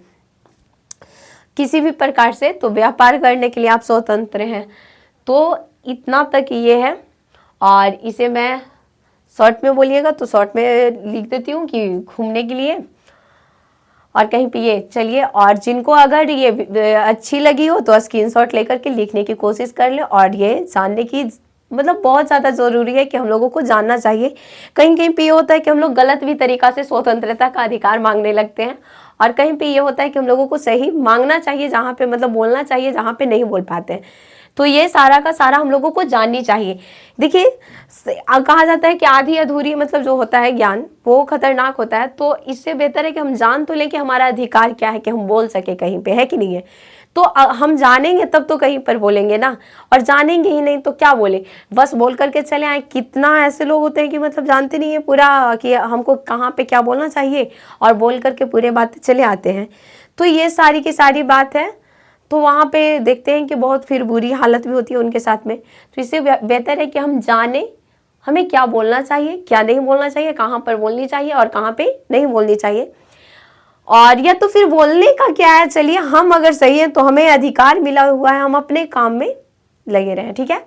Speaker 1: किसी भी प्रकार से तो व्यापार करने के लिए आप स्वतंत्र हैं। तो इतना तक ये है। और इसे मैं शॉर्ट में बोलिएगा तो शॉर्ट में लिख देती हूँ कि घूमने के लिए और कहीं पे ये चलिए। और जिनको अगर ये अच्छी लगी हो तो स्क्रीनशॉट लेकर के लिखने की कोशिश कर ले। और ये जानने की मतलब बहुत ज़्यादा ज़रूरी है कि हम लोगों को जानना चाहिए। कहीं कहीं पे ये होता है कि हम लोग गलत भी तरीक़ा से स्वतंत्रता का अधिकार मांगने लगते हैं, और कहीं पे ये होता है कि हम लोगों को सही मांगना चाहिए, जहाँ पे मतलब बोलना चाहिए, जहाँ पे नहीं बोल पाते हैं। तो ये सारा का सारा हम लोगों को जाननी चाहिए। देखिए, कहा जाता है कि आधी अधूरी मतलब जो होता है ज्ञान वो खतरनाक होता है। तो इससे बेहतर है कि हम जान तो लें कि हमारा अधिकार क्या है, कि हम बोल सके कहीं पे, है कि नहीं है? तो हम जानेंगे तब तो कहीं पर बोलेंगे ना, और जानेंगे ही नहीं तो क्या बोले? बस बोल करके चले आए। कितना ऐसे लोग होते हैं कि मतलब जानते नहीं है पूरा कि हमको कहाँ पे क्या बोलना चाहिए, और बोल करके पूरे बातें चले आते हैं। तो ये सारी की सारी बात है। तो वहाँ पे देखते हैं कि बहुत फिर बुरी हालत भी होती है उनके साथ में। तो इससे बेहतर है कि हम जाने हमें क्या बोलना चाहिए, क्या नहीं बोलना चाहिए, कहाँ पर बोलनी चाहिए और कहाँ पे नहीं बोलनी चाहिए। और या तो फिर बोलने का क्या है, चलिए हम अगर सही है तो हमें अधिकार मिला हुआ है, हम अपने काम में लगे रहें, ठीक है?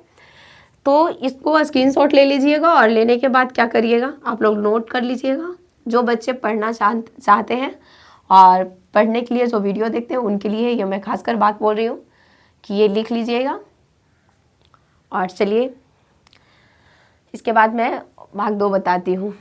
Speaker 1: तो इसको स्क्रीनशॉट ले लीजिएगा, और लेने के बाद क्या करिएगा, आप लोग नोट कर लीजिएगा। जो बच्चे पढ़ना चाहते हैं और पढ़ने के लिए जो वीडियो देखते हैं उनके लिए ये मैं खासकर बात बोल रही हूँ कि ये लिख लीजिएगा। और चलिए इसके बाद मैं भाग 2 बताती हूँ।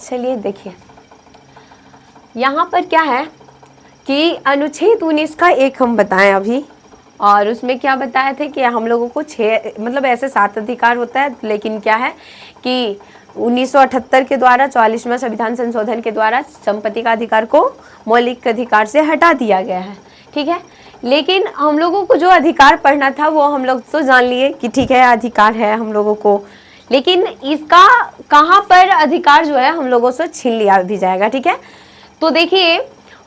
Speaker 1: चलिए देखिए, यहाँ पर क्या है कि अनुच्छेद 19 का एक हम बताएं अभी, और उसमें क्या बताए थे कि हम लोगों को 6 मतलब ऐसे 7 अधिकार होता है, लेकिन क्या है कि 1978 के द्वारा 44वां संविधान संशोधन के द्वारा संपत्ति का अधिकार को मौलिक अधिकार से हटा दिया गया है, ठीक है? लेकिन हम लोगों को जो अधिकार पढ़ना था वो हम लोग तो जान लिए कि ठीक है अधिकार है हम लोगों को, लेकिन इसका कहाँ पर अधिकार जो है हम लोगों से छीन लिया भी जाएगा, ठीक है? तो देखिए,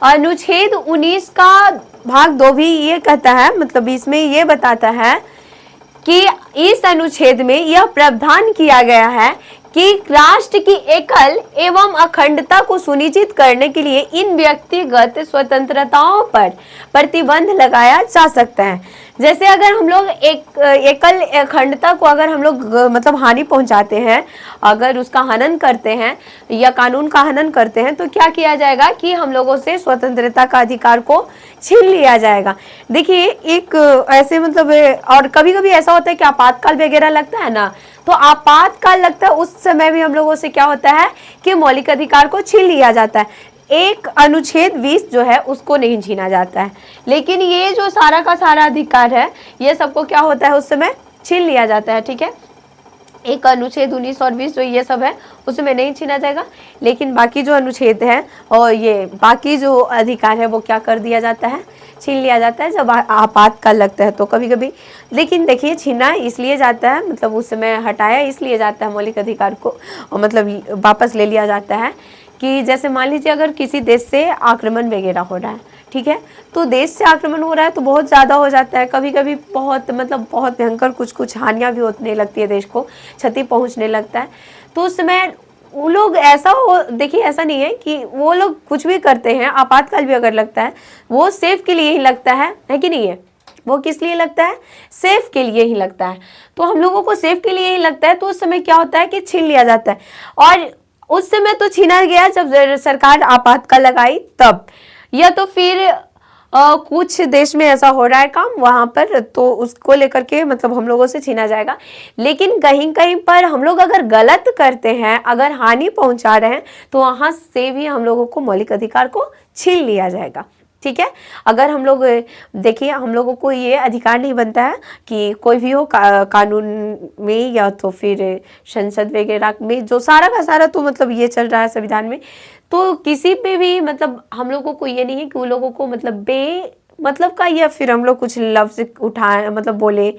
Speaker 1: अनुच्छेद 19 का भाग 2 भी ये कहता है, मतलब इसमें ये बताता है कि इस अनुच्छेद में यह प्रावधान किया गया है कि राष्ट्र की एकल एवं अखंडता को सुनिश्चित करने के लिए इन व्यक्तिगत स्वतंत्रताओं पर प्रतिबंध लगाया जा सकता है। जैसे अगर हम लोग एकल अखंडता को अगर हम लोग मतलब हानि पहुंचाते हैं, अगर उसका हनन करते हैं या कानून का हनन करते हैं, तो क्या किया जाएगा कि हम लोगों से स्वतंत्रता का अधिकार को छीन लिया जाएगा। देखिए एक ऐसे मतलब और कभी कभी ऐसा होता है कि आपातकाल वगैरह लगता है ना, तो आपातकाल लगता है उस समय भी हम लोगों से क्या होता है कि मौलिक अधिकार को छीन लिया जाता है। एक अनुच्छेद 20 जो है उसको नहीं छीना जाता है, लेकिन ये जो सारा का सारा अधिकार है ये सबको क्या होता है उस समय छीन लिया जाता है। ठीक है, एक अनुच्छेद 19 और 20 जो ये सब है उसमें नहीं छीना जाएगा, लेकिन बाकी जो अनुच्छेद है और ये बाकी जो अधिकार है वो क्या कर दिया जाता है, छीन लिया जाता है जब आपातकाल लगता है तो कभी कभी। लेकिन देखिए छीना इसलिए जाता है, मतलब उस समय हटाया इसलिए जाता है मौलिक अधिकार को, मतलब वापस ले लिया जाता है कि जैसे मान लीजिए अगर किसी देश से आक्रमण वगैरह हो रहा है, ठीक है, तो देश से आक्रमण हो रहा है तो बहुत ज़्यादा हो जाता है, कभी कभी बहुत मतलब बहुत भयंकर कुछ हानियाँ भी होने लगती है, देश को क्षति पहुंचने लगता है। तो उस समय वो लोग ऐसा हो, देखिए ऐसा नहीं है कि वो लोग कुछ भी करते हैं, आपातकाल भी अगर लगता है वो सेफ के लिए ही लगता है कि नहीं है, वो किस लिए लगता है, सेफ के लिए ही लगता है। तो हम लोगों को सेफ के लिए ही लगता है, तो उस समय क्या होता है कि छीन लिया जाता है। और उस समय तो छीना गया जब सरकार आपातकाल लगाई तब, या तो फिर कुछ देश में ऐसा हो रहा है काम वहां पर, तो उसको लेकर के मतलब हम लोगों से छीना जाएगा। लेकिन कहीं कहीं पर हम लोग अगर गलत करते हैं, अगर हानि पहुंचा रहे हैं, तो वहां से भी हम लोगों को मौलिक अधिकार को छीन लिया जाएगा। ठीक है, अगर हम लोग देखिए हम लोगों को ये अधिकार नहीं बनता है कि कोई भी हो कानून में या तो फिर संसद वगैरह में जो सारा का सारा तो मतलब ये चल रहा है संविधान में, तो किसी पे भी मतलब हम लोगों को ये नहीं है कि उन लोगों को मतलब मतलब का या फिर हम लोग कुछ लफ्ज उठाए मतलब बोले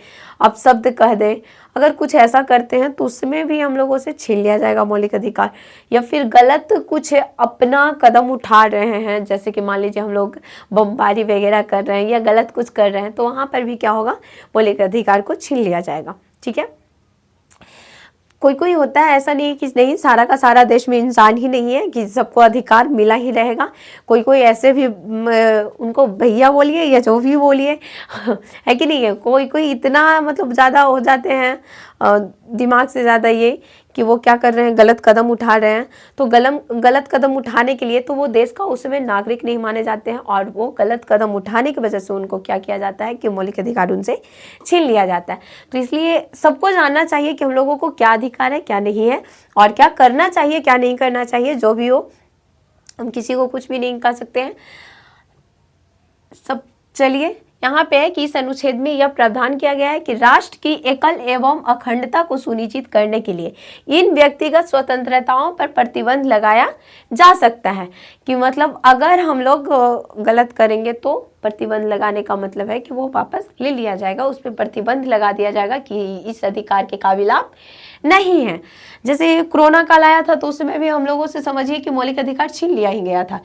Speaker 1: अपशब्द कह दें, अगर कुछ ऐसा करते हैं तो उसमें भी हम लोगों से छीन लिया जाएगा मौलिक अधिकार। या फिर गलत कुछ अपना कदम उठा रहे हैं, जैसे कि मान लीजिए हम लोग बमबारी वगैरह कर रहे हैं या गलत कुछ कर रहे हैं, तो वहाँ पर भी क्या होगा, मौलिक अधिकार को छीन लिया जाएगा। ठीक है, कोई कोई होता है ऐसा नहीं कि नहीं सारा का सारा देश में इंसान ही नहीं है कि सबको अधिकार मिला ही रहेगा, कोई कोई ऐसे भी उनको भैया बोलिए या जो भी बोलिए है कि नहीं है, कोई कोई इतना मतलब ज़्यादा हो जाते हैं दिमाग से ज़्यादा ये कि वो क्या कर रहे हैं, गलत कदम उठा रहे हैं, तो गलत कदम उठाने के लिए तो वो देश का उस समय नागरिक नहीं माने जाते हैं, और वो गलत कदम उठाने की वजह से उनको क्या किया जाता है कि मौलिक अधिकार उनसे छीन लिया जाता है। तो इसलिए सबको जानना चाहिए कि हम लोगों को क्या अधिकार है क्या नहीं है, और क्या करना चाहिए क्या नहीं करना चाहिए। जो भी हो, हम किसी को कुछ भी नहीं कर सकते हैं सब। चलिए यहाँ पे है कि इस अनुच्छेद में यह प्रावधान किया गया है कि राष्ट्र की एकल एवं अखंडता को सुनिश्चित करने के लिए इन व्यक्तिगत स्वतंत्रताओं पर प्रतिबंध लगाया जा सकता है। कि मतलब अगर हम लोग गलत करेंगे तो प्रतिबंध लगाने का मतलब है कि वो वापस ले लिया जाएगा, उस पर प्रतिबंध लगा दिया जाएगा कि इस अधिकार के काबिल आप नहीं है। जैसे कोरोना काल आया था तो उस समय भी हम लोगों से समझिए कि मौलिक अधिकार छीन लिया ही गया था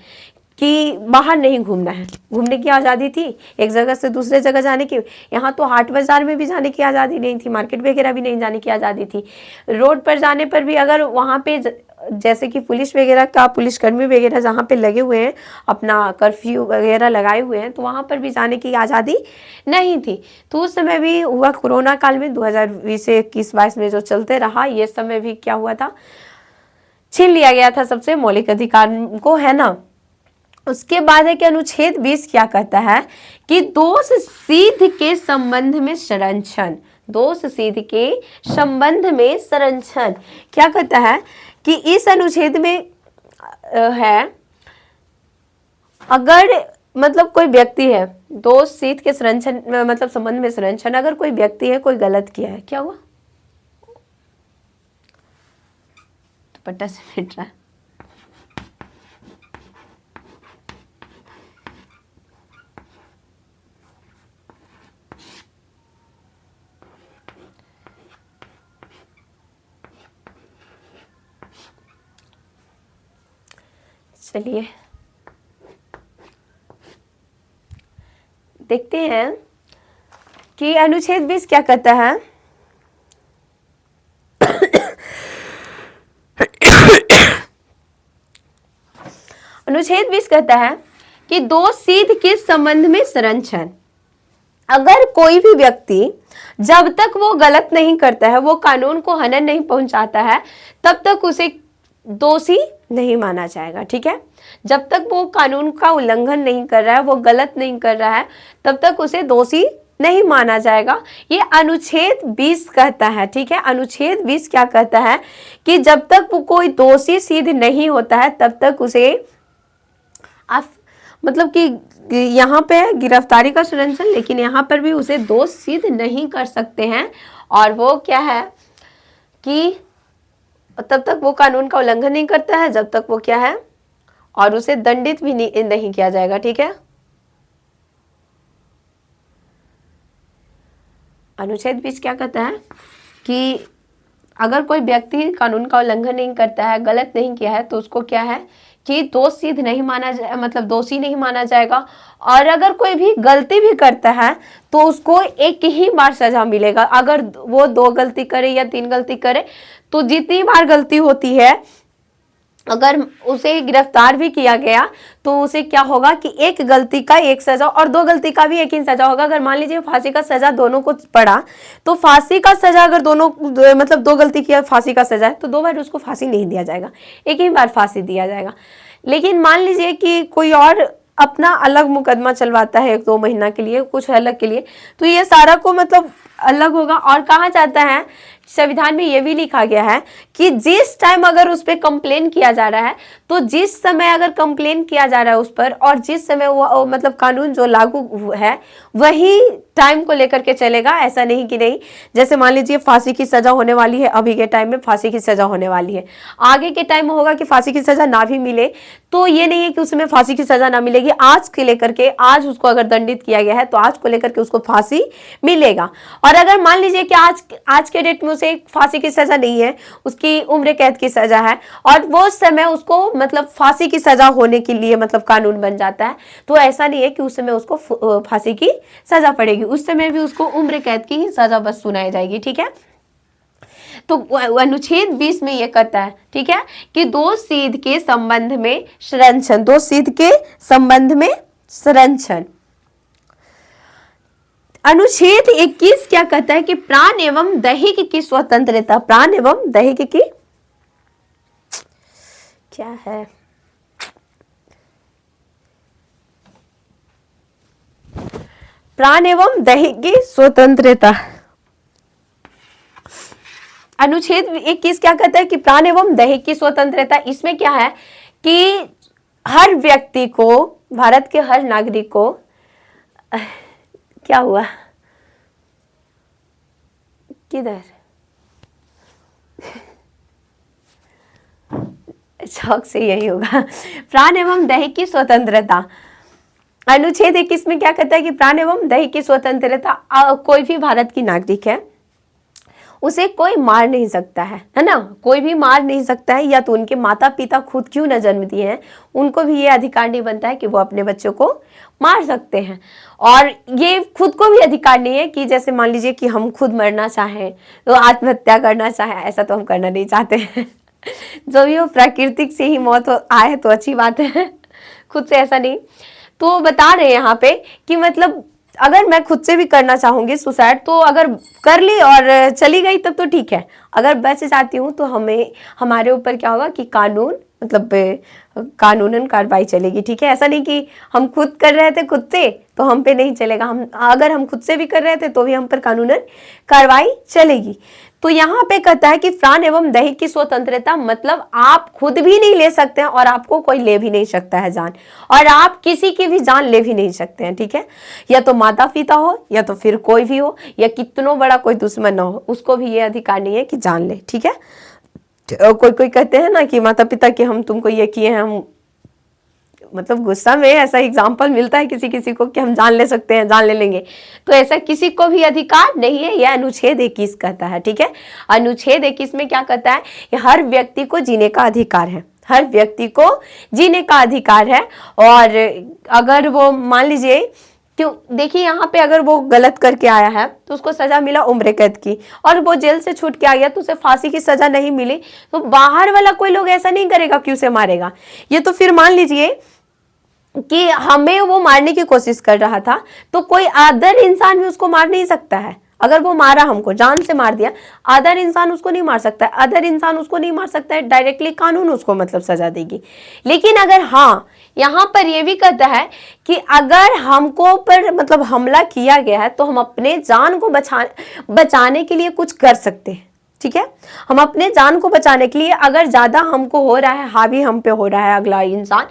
Speaker 1: कि बाहर नहीं घूमना है, घूमने की आज़ादी थी, एक जगह से दूसरे जगह जाने की। यहाँ तो हाट बाजार में भी जाने की आज़ादी नहीं थी, मार्केट वगैरह भी नहीं जाने की आज़ादी थी। रोड पर जाने पर भी अगर वहाँ पे जैसे कि पुलिस वगैरह का पुलिसकर्मी वगैरह जहाँ पे लगे हुए हैं, अपना कर्फ्यू वगैरह लगाए हुए हैं, तो वहाँ पर भी जाने की आज़ादी नहीं थी। तो उस समय भी हुआ कोरोना काल में 2020 से 21-22 में जो चलते रहा, ये समय भी क्या हुआ था, छीन लिया गया था सबसे मौलिक अधिकार को, है ना। उसके बाद है कि अनुच्छेद 20 क्या कहता है कि दोष सिद्ध के संबंध में संरक्षण, दोष सिद्ध के संबंध में संरक्षण क्या कहता है कि इस अनुच्छेद में है अगर मतलब कोई व्यक्ति है, दोष सिद्ध के संरक्षण मतलब संबंध में संरक्षण, अगर कोई व्यक्ति है कोई गलत किया है, क्या हुआ दुपट्टा से फिट रहा है, चलिए देखते हैं कि अनुच्छेद 20 क्या कहता है अनुच्छेद 20 कहता है कि दो सिद्ध के संबंध में संरक्षण। अगर कोई भी व्यक्ति जब तक वो गलत नहीं करता है, वो कानून को हनन नहीं पहुंचाता है, तब तक उसे दोषी नहीं माना जाएगा। ठीक है, जब तक वो कानून का उल्लंघन नहीं कर रहा है, वो गलत नहीं कर रहा है, तब तक उसे दोषी नहीं माना जाएगा। ये अनुच्छेद 20 कहता है। ठीक है, अनुच्छेद 20 क्या कहता है कि जब तक वो कोई दोषी सिद्ध नहीं होता है, तब तक उसे आप मतलब कि यहाँ पे है गिरफ्तारी का संरक्षण, लेकिन यहाँ पर भी उसे दोष सिद्ध नहीं कर सकते हैं। और वो क्या है कि तब तक वो कानून का उल्लंघन नहीं करता है, जब तक वो क्या है, और उसे दंडित भी नहीं किया जाएगा। ठीक है, अनुच्छेद 20 क्या कहता है कि अगर कोई व्यक्ति कानून का उल्लंघन नहीं करता है, गलत नहीं किया है, तो उसको क्या है कि दोष सिद्ध नहीं माना मतलब दोषी नहीं माना जाएगा। और अगर कोई भी गलती भी करता है तो उसको एक ही बार सजा मिलेगा। अगर वो 2 गलती करे या 3 गलती करे, तो जितनी बार गलती होती है, अगर उसे गिरफ्तार भी किया गया तो उसे क्या होगा कि 1 गलती का 1 सजा और 2 गलती का भी 1 ही सजा होगा। अगर मान लीजिए फांसी का सजा दोनों को पड़ा, तो फांसी का सजा अगर दोनों मतलब 2 गलती किया फांसी का सजा है, तो 2 बार उसको फांसी नहीं दिया जाएगा, 1 ही बार फांसी दिया जाएगा। लेकिन मान लीजिए कि कोई और अपना अलग मुकदमा चलवाता है 1-2 महीना के लिए, कुछ अलग के लिए, तो ये सारा को मतलब अलग होगा। और कहा जाता है, संविधान में ये भी लिखा गया है कि जिस टाइम अगर उस पर कंप्लेन किया जा रहा है, तो जिस समय अगर कंप्लेन किया जा रहा है उस पर, और जिस समय वो मतलब कानून जो लागू है वही टाइम को लेकर के चलेगा। ऐसा नहीं कि नहीं, जैसे मान लीजिए फांसी की सजा होने वाली है, अभी के टाइम में फांसी की सजा होने वाली है, आगे के टाइम में होगा कि फांसी की सजा ना भी मिले, तो ये नहीं है कि उसमें फांसी की सजा ना मिलेगी। आज के लेकर के, आज उसको अगर दंडित किया गया है तो आज को लेकर के उसको फांसी मिलेगा। और अगर मान लीजिए कि आज के डेट में उसे फांसी की सजा नहीं है, उसकी उम्र कैद की सजा है, और वो समय उसको मतलब फांसी की सजा होने के लिए मतलब कानून बन जाता है, तो ऐसा नहीं है कि उस समय उसको फांसी की सजा पड़ेगी, उस समय भी उसको उम्र कैद की ही सजा बस सुनाई जाएगी। ठीक है, तो अनुच्छेद 20 में ये कहता है, ठीक है, कि दो सिद्ध के संबंध में संरक्षण, दो सिद्ध के संबंध में संरक्षण। अनुच्छेद 21 क्या कहता है कि प्राण एवं दैहिक की स्वतंत्रता, प्राण एवं दैहिक की क्या है, प्राण एवं दैहिक की स्वतंत्रता। अनुच्छेद 21 क्या कहता है कि प्राण एवं दैहिक की स्वतंत्रता। इसमें क्या है कि हर व्यक्ति को, भारत के हर नागरिक को क्या हुआ, किधर शौक से यही होगा, प्राण एवं दैहिक की स्वतंत्रता। अनुच्छेद 21 में क्या कहता है कि प्राण एवं दैहिक की स्वतंत्रता, कोई भी भारत की नागरिक है उसे कोई मार नहीं सकता है ना, कोई भी मार नहीं सकता है, या तो उनके माता पिता खुद क्यों न जन्म दिए हैं, उनको भी ये अधिकार नहीं बनता है कि वो अपने बच्चों को मार सकते हैं। और ये खुद को भी अधिकार नहीं है कि जैसे मान लीजिए कि हम खुद मरना चाहें, तो आत्महत्या करना चाहें, ऐसा तो हम करना नहीं चाहते हैं जो भी हो प्राकृतिक से ही मौत आए तो अच्छी बात है, खुद से ऐसा नहीं। तो बता रहे हैं यहाँ पे कि मतलब अगर मैं खुद से भी करना चाहूंगी सुसाइड, तो अगर कर ली और चली गई तब तो ठीक है, अगर बच जाती हूँ तो हमारे ऊपर क्या होगा कि कानून मतलब कानूनन कार्रवाई चलेगी। ठीक है, ऐसा नहीं कि हम खुद कर रहे थे खुद से तो हम पे नहीं चलेगा, अगर हम खुद से भी कर रहे थे तो भी हम पर कानूनन कार्रवाई चलेगी। तो यहाँ पे कहता है कि प्राण एवं दैहिक की स्वतंत्रता मतलब आप खुद भी नहीं ले सकते हैं और आपको कोई ले भी नहीं सकता है जान, और आप किसी की भी जान ले भी नहीं सकते हैं। ठीक है, या तो माता पिता हो या तो फिर कोई भी हो, या कितनों बड़ा कोई दुश्मन ना हो, उसको भी ये अधिकार नहीं है कि जान ले। ठीक है, कोई कहते हैं ना कि माता पिता के हम तुमको ये किए हैं, हम मतलब गुस्सा में ऐसा एग्जाम्पल मिलता है किसी किसी को कि हम जान ले सकते हैं, जान ले लेंगे, तो ऐसा किसी को भी अधिकार नहीं है। यह अनुच्छेद 21 कहता है। ठीक है, अनुच्छेद 21 में क्या कहता है कि हर व्यक्ति को जीने का अधिकार है, हर व्यक्ति को जीने का अधिकार है। और अगर वो मान लीजिए क्यों, देखिए यहाँ पे अगर वो गलत करके आया है तो उसको सजा मिला उम्र कैद की, और वो जेल से छूट के आ गया तो उसे फांसी की सजा नहीं मिली, तो बाहर वाला कोई लोग ऐसा नहीं करेगा कि उसे मारेगा। ये तो फिर मान लीजिए कि हमें वो मारने की कोशिश कर रहा था, तो कोई अदर इंसान भी उसको मार नहीं सकता है। अगर वो मारा, हमको जान से मार दिया, अदर इंसान उसको नहीं मार सकता है, अदर इंसान उसको नहीं मार सकता है, डायरेक्टली कानून उसको मतलब सजा देगी। लेकिन अगर हाँ, यहाँ पर ये भी कहता है कि अगर हमको पर मतलब हमला किया गया है तो हम अपने जान को बचाने के लिए कुछ कर सकते हैं, ठीक है। हम अपने जान को बचाने के लिए, अगर ज्यादा हमको हो रहा है, हावी हम पे हो रहा है अगला इंसान,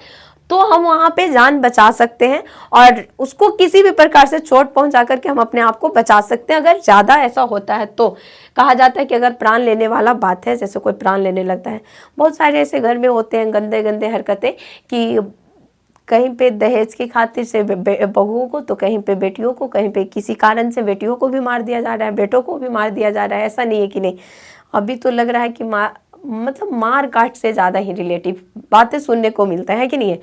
Speaker 1: तो हम वहां पे जान बचा सकते हैं और उसको किसी भी प्रकार से चोट पहुंचा करके हम अपने आप को बचा सकते हैं। अगर ज्यादा ऐसा होता है तो कहा जाता है कि अगर प्राण लेने वाला बात है, जैसे कोई प्राण लेने लगता है, बहुत सारे ऐसे घर में होते हैं गंदे गंदे हरकतें कि कहीं पे दहेज की खातिर से बहुओं को, तो कहीं पे बेटियों को, कहीं पे किसी कारण से बेटियों को भी मार दिया जा रहा है, बेटों को भी मार दिया जा रहा है। ऐसा नहीं है कि नहीं, अभी तो लग रहा है कि मतलब मार काट से ज्यादा ही रिलेटिव बातें सुनने को मिलता है कि नहीं है।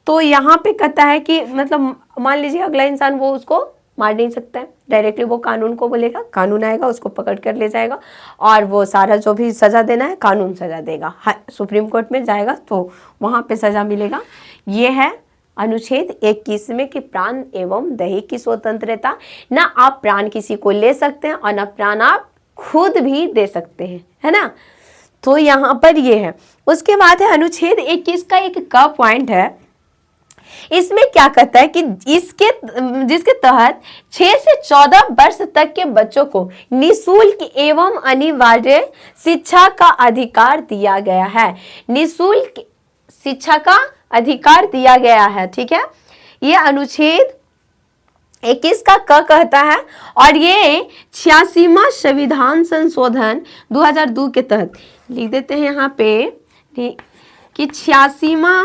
Speaker 1: तो यहाँ पे कहता है कि मतलब मान लीजिए अगला इंसान वो उसको मार नहीं सकता है डायरेक्टली, वो कानून को बोलेगा, कानून आएगा उसको पकड़ कर ले जाएगा और वो सारा जो भी सजा देना है कानून सजा देगा। सुप्रीम कोर्ट में जाएगा तो वहां पे सजा मिलेगा। ये है अनुच्छेद 21 में कि प्राण एवं दैहिक की स्वतंत्रता, ना आप प्राण किसी को ले सकते हैं और ना प्राण आप खुद भी दे सकते हैं, है ना। तो यहाँ पर ये है। उसके बाद है अनुच्छेद 21 का एक का पॉइंट है, इसमें क्या कहता है कि जिसके तहत 6 से 14 वर्ष तक के बच्चों को निःशुल्क एवं अनिवार्य शिक्षा का अधिकार दिया गया है। निःशुल्क शिक्षा का अधिकार दिया गया है, ठीक है। ये अनुच्छेद 21 का क कहता है और ये 86वां संविधान संशोधन 2002 के तहत लिख देते हैं यहाँ पे कि 86वां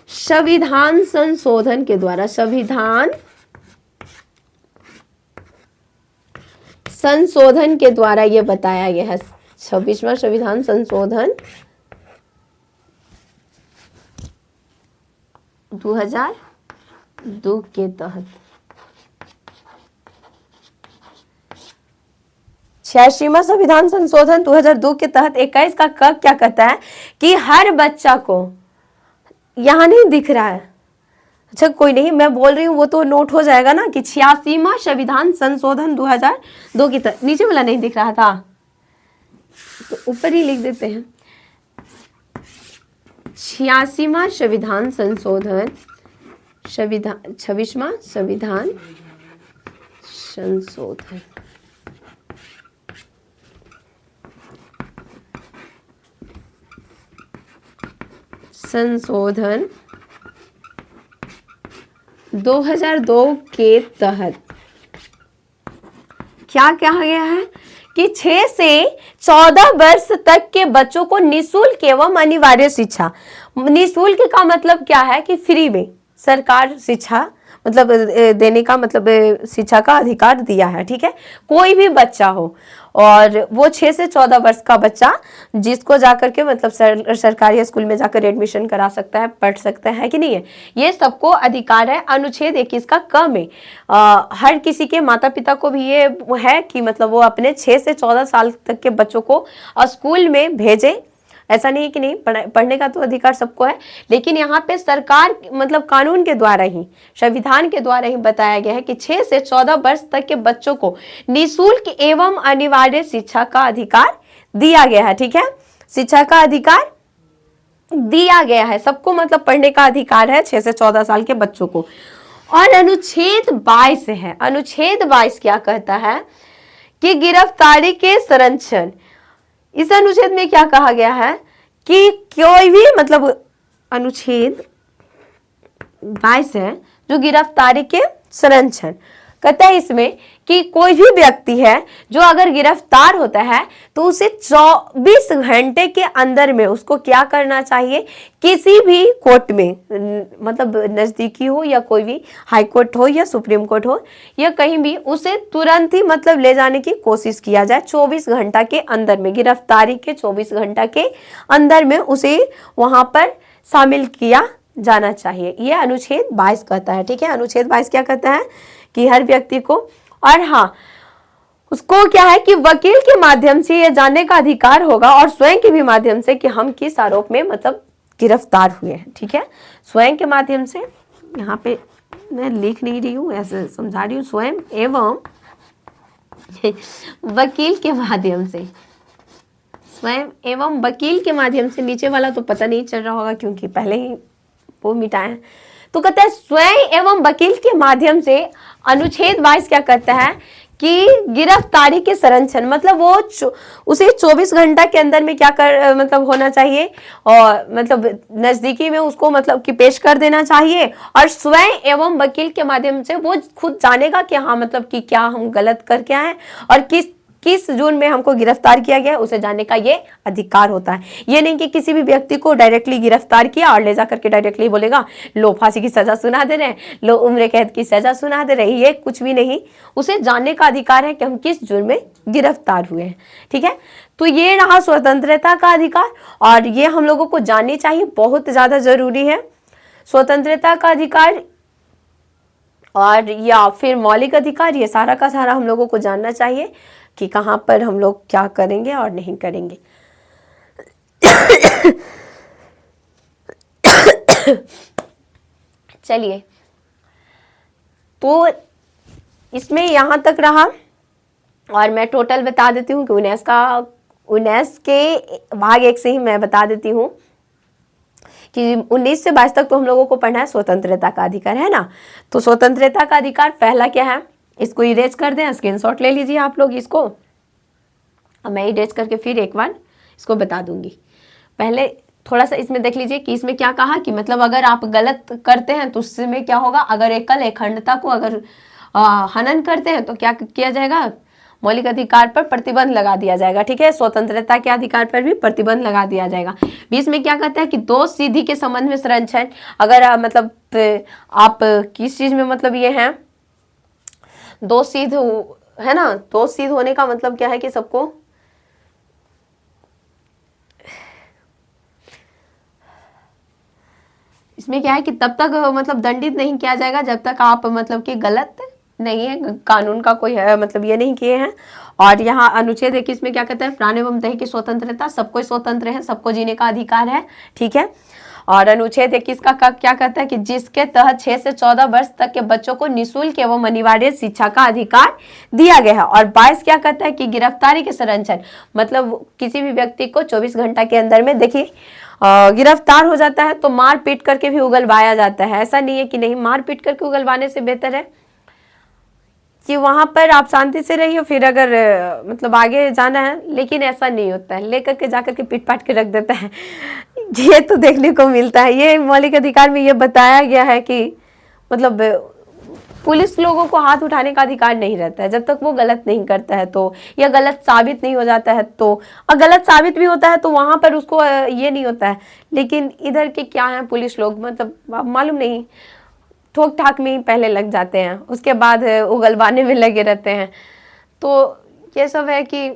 Speaker 1: संविधान संशोधन के द्वारा, संविधान संशोधन के द्वारा ये बताया गया है। 26वां संविधान संशोधन 2002 के तहत, 86वां संविधान संशोधन 2002 के तहत 21 का क क्या कहता है कि हर बच्चा को, यहाँ नहीं दिख रहा है, अच्छा कोई नहीं, मैं बोल रही हूँ वो तो नोट हो जाएगा ना कि 86वां संविधान संशोधन 2002 की तहत, नीचे वाला नहीं दिख रहा था तो ऊपर ही लिख देते हैं। 86वां संविधान संशोधन 26वां संविधान संशोधन संशोधन 2002 के तहत क्या कहा गया है कि 6 से 14 वर्ष तक के बच्चों को निःशुल्क एवं अनिवार्य शिक्षा, निःशुल्क का मतलब क्या है कि फ्री में सरकार शिक्षा मतलब देने का मतलब शिक्षा का अधिकार दिया है, ठीक है। कोई भी बच्चा हो और वो 6 से 14 वर्ष का बच्चा जिसको जाकर के मतलब सरकारी स्कूल में जाकर एडमिशन करा सकता है, पढ़ सकता है कि नहीं है, ये सबको अधिकार है। अनुच्छेद 21 का क में हर किसी के माता पिता को भी ये है कि मतलब वो अपने 6 से 14 साल तक के बच्चों को स्कूल में भेजे। ऐसा नहीं है कि नहीं, पढ़ने का तो अधिकार सबको है, लेकिन यहाँ पे सरकार मतलब कानून के द्वारा ही, संविधान के द्वारा ही बताया गया है कि 6 से 14 वर्ष तक के बच्चों को निःशुल्क एवं अनिवार्य शिक्षा का अधिकार दिया गया है, ठीक है। शिक्षा का अधिकार दिया गया है सबको, मतलब पढ़ने का अधिकार है 6 से 14 साल के बच्चों को। और अनुच्छेद 22 है। अनुच्छेद 22 क्या कहता है कि गिरफ्तारी के संरक्षण, इस अनुच्छेद में क्या कहा गया है कि कोई भी मतलब अनुच्छेद 22 है जो गिरफ्तारी के संरक्षण कहता है इसमें कि कोई भी व्यक्ति है जो अगर गिरफ्तार होता है तो उसे 24 घंटे के अंदर में उसको क्या करना चाहिए, किसी भी कोर्ट में मतलब नजदीकी हो या कोई भी हाई कोर्ट हो या सुप्रीम कोर्ट हो या कहीं भी, उसे तुरंत ही मतलब ले जाने की कोशिश किया जाए 24 घंटा के अंदर में, गिरफ्तारी के 24 घंटा के अंदर में उसे वहां पर शामिल किया जाना चाहिए, ये अनुच्छेद 22 कहता है। ठीक है, अनुच्छेद 22 क्या कहता है कि हर व्यक्ति को, और हाँ, उसको क्या है कि वकील के माध्यम से ये जानने का अधिकार होगा और स्वयं के भी माध्यम से कि हम किस आरोप में मतलब गिरफ्तार हुए हैं। ठीक है, स्वयं के माध्यम से, यहाँ पे मैं लिख नहीं रही हूँ, ऐसे समझा रही हूँ, स्वयं एवं वकील के माध्यम से, स्वयं एवं वकील के माध्यम से। नीचे वाला तो पता नहीं चल रहा होगा क्योंकि पहले ही वो मिटाए हैं। तो कहता है स्वयं एवं वकील के माध्यम से। अनुच्छेद 22 क्या कहता है कि गिरफ्तारी के संरक्षण, मतलब वो उसे 24 घंटा के अंदर में क्या कर मतलब होना चाहिए, और मतलब नजदीकी में उसको मतलब कि पेश कर देना चाहिए, और स्वयं एवं वकील के माध्यम से वो खुद जानेगा कि हाँ मतलब कि क्या हम गलत कर क्या है और किस जुर्म में हमको गिरफ्तार किया गया, उसे जानने का ये अधिकार होता है। ये नहीं कि किसी भी व्यक्ति को डायरेक्टली गिरफ्तार किया और ले जाकर के डायरेक्टली बोलेगा लो फांसी की सजा सुना दे रहे हैं, लो उम्र कैद की सजा सुना दे रहे हैं, ये कुछ भी नहीं। उसे जानने का अधिकार है कि हम किस जुर्म में गिरफ्तार हुए हैं। ठीक है, तो ये रहा स्वतंत्रता का अधिकार, और ये हम लोगों को जाननी चाहिए, बहुत ज्यादा जरूरी है स्वतंत्रता का अधिकार। और या फिर मौलिक अधिकार, ये सारा का सारा हम लोगों को जानना चाहिए कि कहाँ पर हम लोग क्या करेंगे और नहीं करेंगे। चलिए, तो इसमें यहां तक रहा, और मैं टोटल बता देती हूँ कि 19 के भाग 1 से ही मैं बता देती हूँ कि 19 से 22 तक तो हम लोगों को पढ़ना है स्वतंत्रता का अधिकार, है ना। तो स्वतंत्रता का अधिकार पहला क्या है, इसको इरेज कर दें, स्क्रीनशॉट ले लीजिए आप लोग इसको, और मैं इरेज करके फिर एक बार इसको बता दूंगी। पहले थोड़ा सा इसमें देख लीजिए कि इसमें क्या कहा कि मतलब अगर आप गलत करते हैं तो उसमें क्या होगा, अगर एकल अखंडता को अगर हनन करते हैं तो क्या किया जाएगा, मौलिक अधिकार पर प्रतिबंध लगा दिया जाएगा। ठीक है, स्वतंत्रता के अधिकार पर भी प्रतिबंध लगा दिया जाएगा। 20 में क्या कहता है कि दोष सिद्धि के संबंध में संरक्षण, अगर मतलब आप किस चीज में मतलब ये है दोष सिद्ध है ना, दोष सिद्ध होने का मतलब क्या है कि सबको इसमें क्या है कि तब तक मतलब दंडित नहीं किया जाएगा जब तक आप मतलब कि गलत नहीं है, कानून का कोई है मतलब ये नहीं किए हैं। और यहाँ अनुच्छेद 21 में क्या कहता है, प्राण एवं देह की स्वतंत्रता, सबको स्वतंत्र है, सबको जीने का अधिकार है। ठीक है, और अनुच्छेद 21 का क्या कहता है कि जिसके तहत 6 से 14 वर्ष तक के बच्चों को निःशुल्क एवं अनिवार्य शिक्षा का अधिकार दिया गया है। और 22 क्या कहता है कि गिरफ्तारी के संरक्षण, मतलब किसी भी व्यक्ति को 24 घंटा के अंदर में देखिए गिरफ्तार हो जाता है तो मार पीट करके भी उगलवाया जाता है। ऐसा नहीं है कि नहीं, मार पीट करके उगलवाने से बेहतर है कि वहां पर आप शांति से रहिए, फिर अगर मतलब आगे जाना है, लेकिन ऐसा नहीं होता है, लेकर के जाकर के पीट पाट के रख देता है। ये तो देखने को मिलता है। ये मौलिक अधिकार में ये बताया गया है कि मतलब पुलिस लोगों को हाथ उठाने का अधिकार नहीं रहता है जब तक वो गलत नहीं करता है, तो या गलत साबित नहीं हो जाता है तो, और गलत साबित भी होता है तो वहां पर उसको ये नहीं होता है। लेकिन इधर के क्या है पुलिस लोग, मतलब मालूम नहीं, ठोक ठाक में ही पहले लग जाते हैं, उसके बाद उगलवाने में लगे रहते हैं। तो ये सब है कि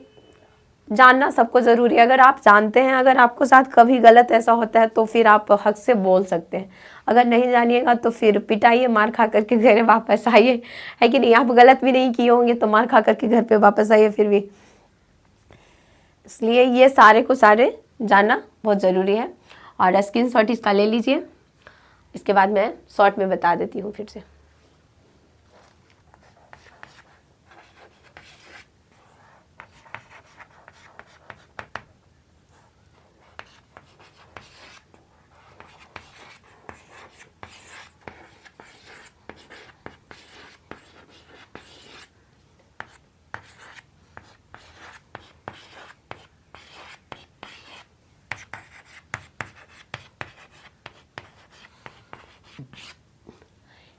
Speaker 1: जानना सबको जरूरी है। अगर आप जानते हैं, अगर आपको साथ कभी गलत ऐसा होता है तो फिर आप हक से बोल सकते हैं। अगर नहीं जानिएगा तो फिर पिटाइए, मार खा करके घर वापस आइए, है कि नहीं। आप गलत भी नहीं किए होंगे तो मार खा करके घर पे वापस आइए फिर भी। इसलिए ये सारे को सारे जानना बहुत ज़रूरी है। और स्क्रीनशॉट इसका ले लीजिए, इसके बाद मैं शॉर्ट में बता देती हूँ फिर से।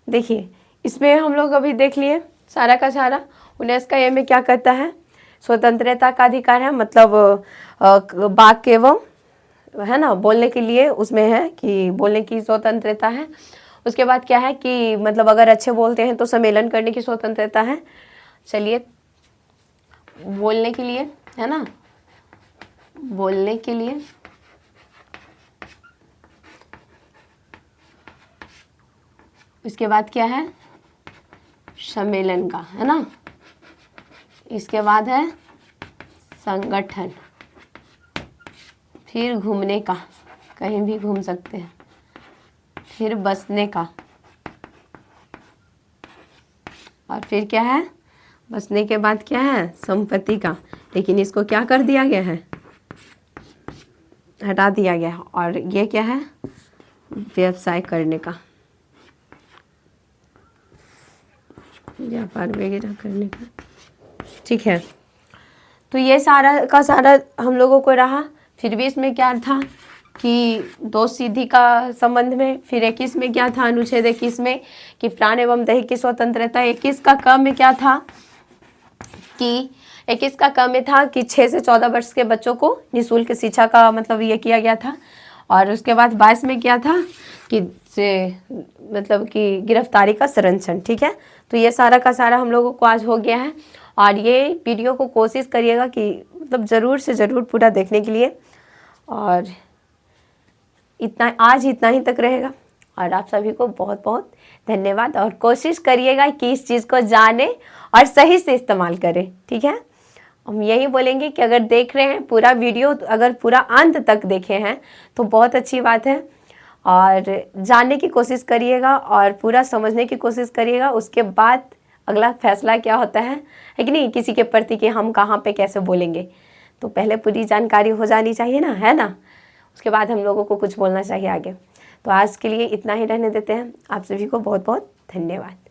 Speaker 1: देखिए, इसमें हम लोग अभी देख लिए सारा का सारा। 19 का ये में क्या कहता है, स्वतंत्रता का अधिकार है, मतलब वाक एवं है ना बोलने के लिए उसमें है कि बोलने की स्वतंत्रता है। उसके बाद क्या है कि मतलब अगर अच्छे बोलते हैं तो सम्मेलन करने की स्वतंत्रता है। चलिए, बोलने के लिए है ना, बोलने के लिए इसके बाद क्या है, सम्मेलन का, है ना। इसके बाद है संगठन, फिर घूमने का, कहीं भी घूम सकते हैं, फिर बसने का, और फिर क्या है, बसने के बाद क्या है, संपत्ति का। लेकिन इसको क्या कर दिया गया है, हटा दिया गया है। और ये क्या है, व्यवसाय करने का, व्यापार वगैरह करने का, ठीक है। तो ये सारा का सारा हम लोगों को रहा। फिर भी इसमें क्या था कि दो सीधी का संबंध में, फिर 21 में क्या था, अनुच्छेद 21 में कि प्राण एवं दैहिक की स्वतंत्रता। 21 का क में क्या था कि 21 का क में था कि 6 से 14 वर्ष के बच्चों को निःशुल्क शिक्षा का मतलब ये किया गया था। और उसके बाद 22 में क्या था कि मतलब कि गिरफ्तारी का संरक्षण, ठीक है। तो ये सारा का सारा हम लोगों को आज हो गया है। और ये वीडियो को कोशिश करिएगा कि मतलब ज़रूर से ज़रूर पूरा देखने के लिए। और आज इतना ही तक रहेगा। और आप सभी को बहुत बहुत धन्यवाद। और कोशिश करिएगा कि इस चीज़ को जाने और सही से इस्तेमाल करें, ठीक है। हम यही बोलेंगे कि अगर देख रहे हैं पूरा वीडियो, तो अगर पूरा अंत तक देखे हैं तो बहुत अच्छी बात है। और जानने की कोशिश करिएगा और पूरा समझने की कोशिश करिएगा। उसके बाद अगला फैसला क्या होता है कि नहीं, किसी के प्रति कि हम कहाँ पे कैसे बोलेंगे। तो पहले पूरी जानकारी हो जानी चाहिए ना, है ना। उसके बाद हम लोगों को कुछ बोलना चाहिए आगे। तो आज के लिए इतना ही रहने देते हैं। आप सभी को बहुत बहुत धन्यवाद।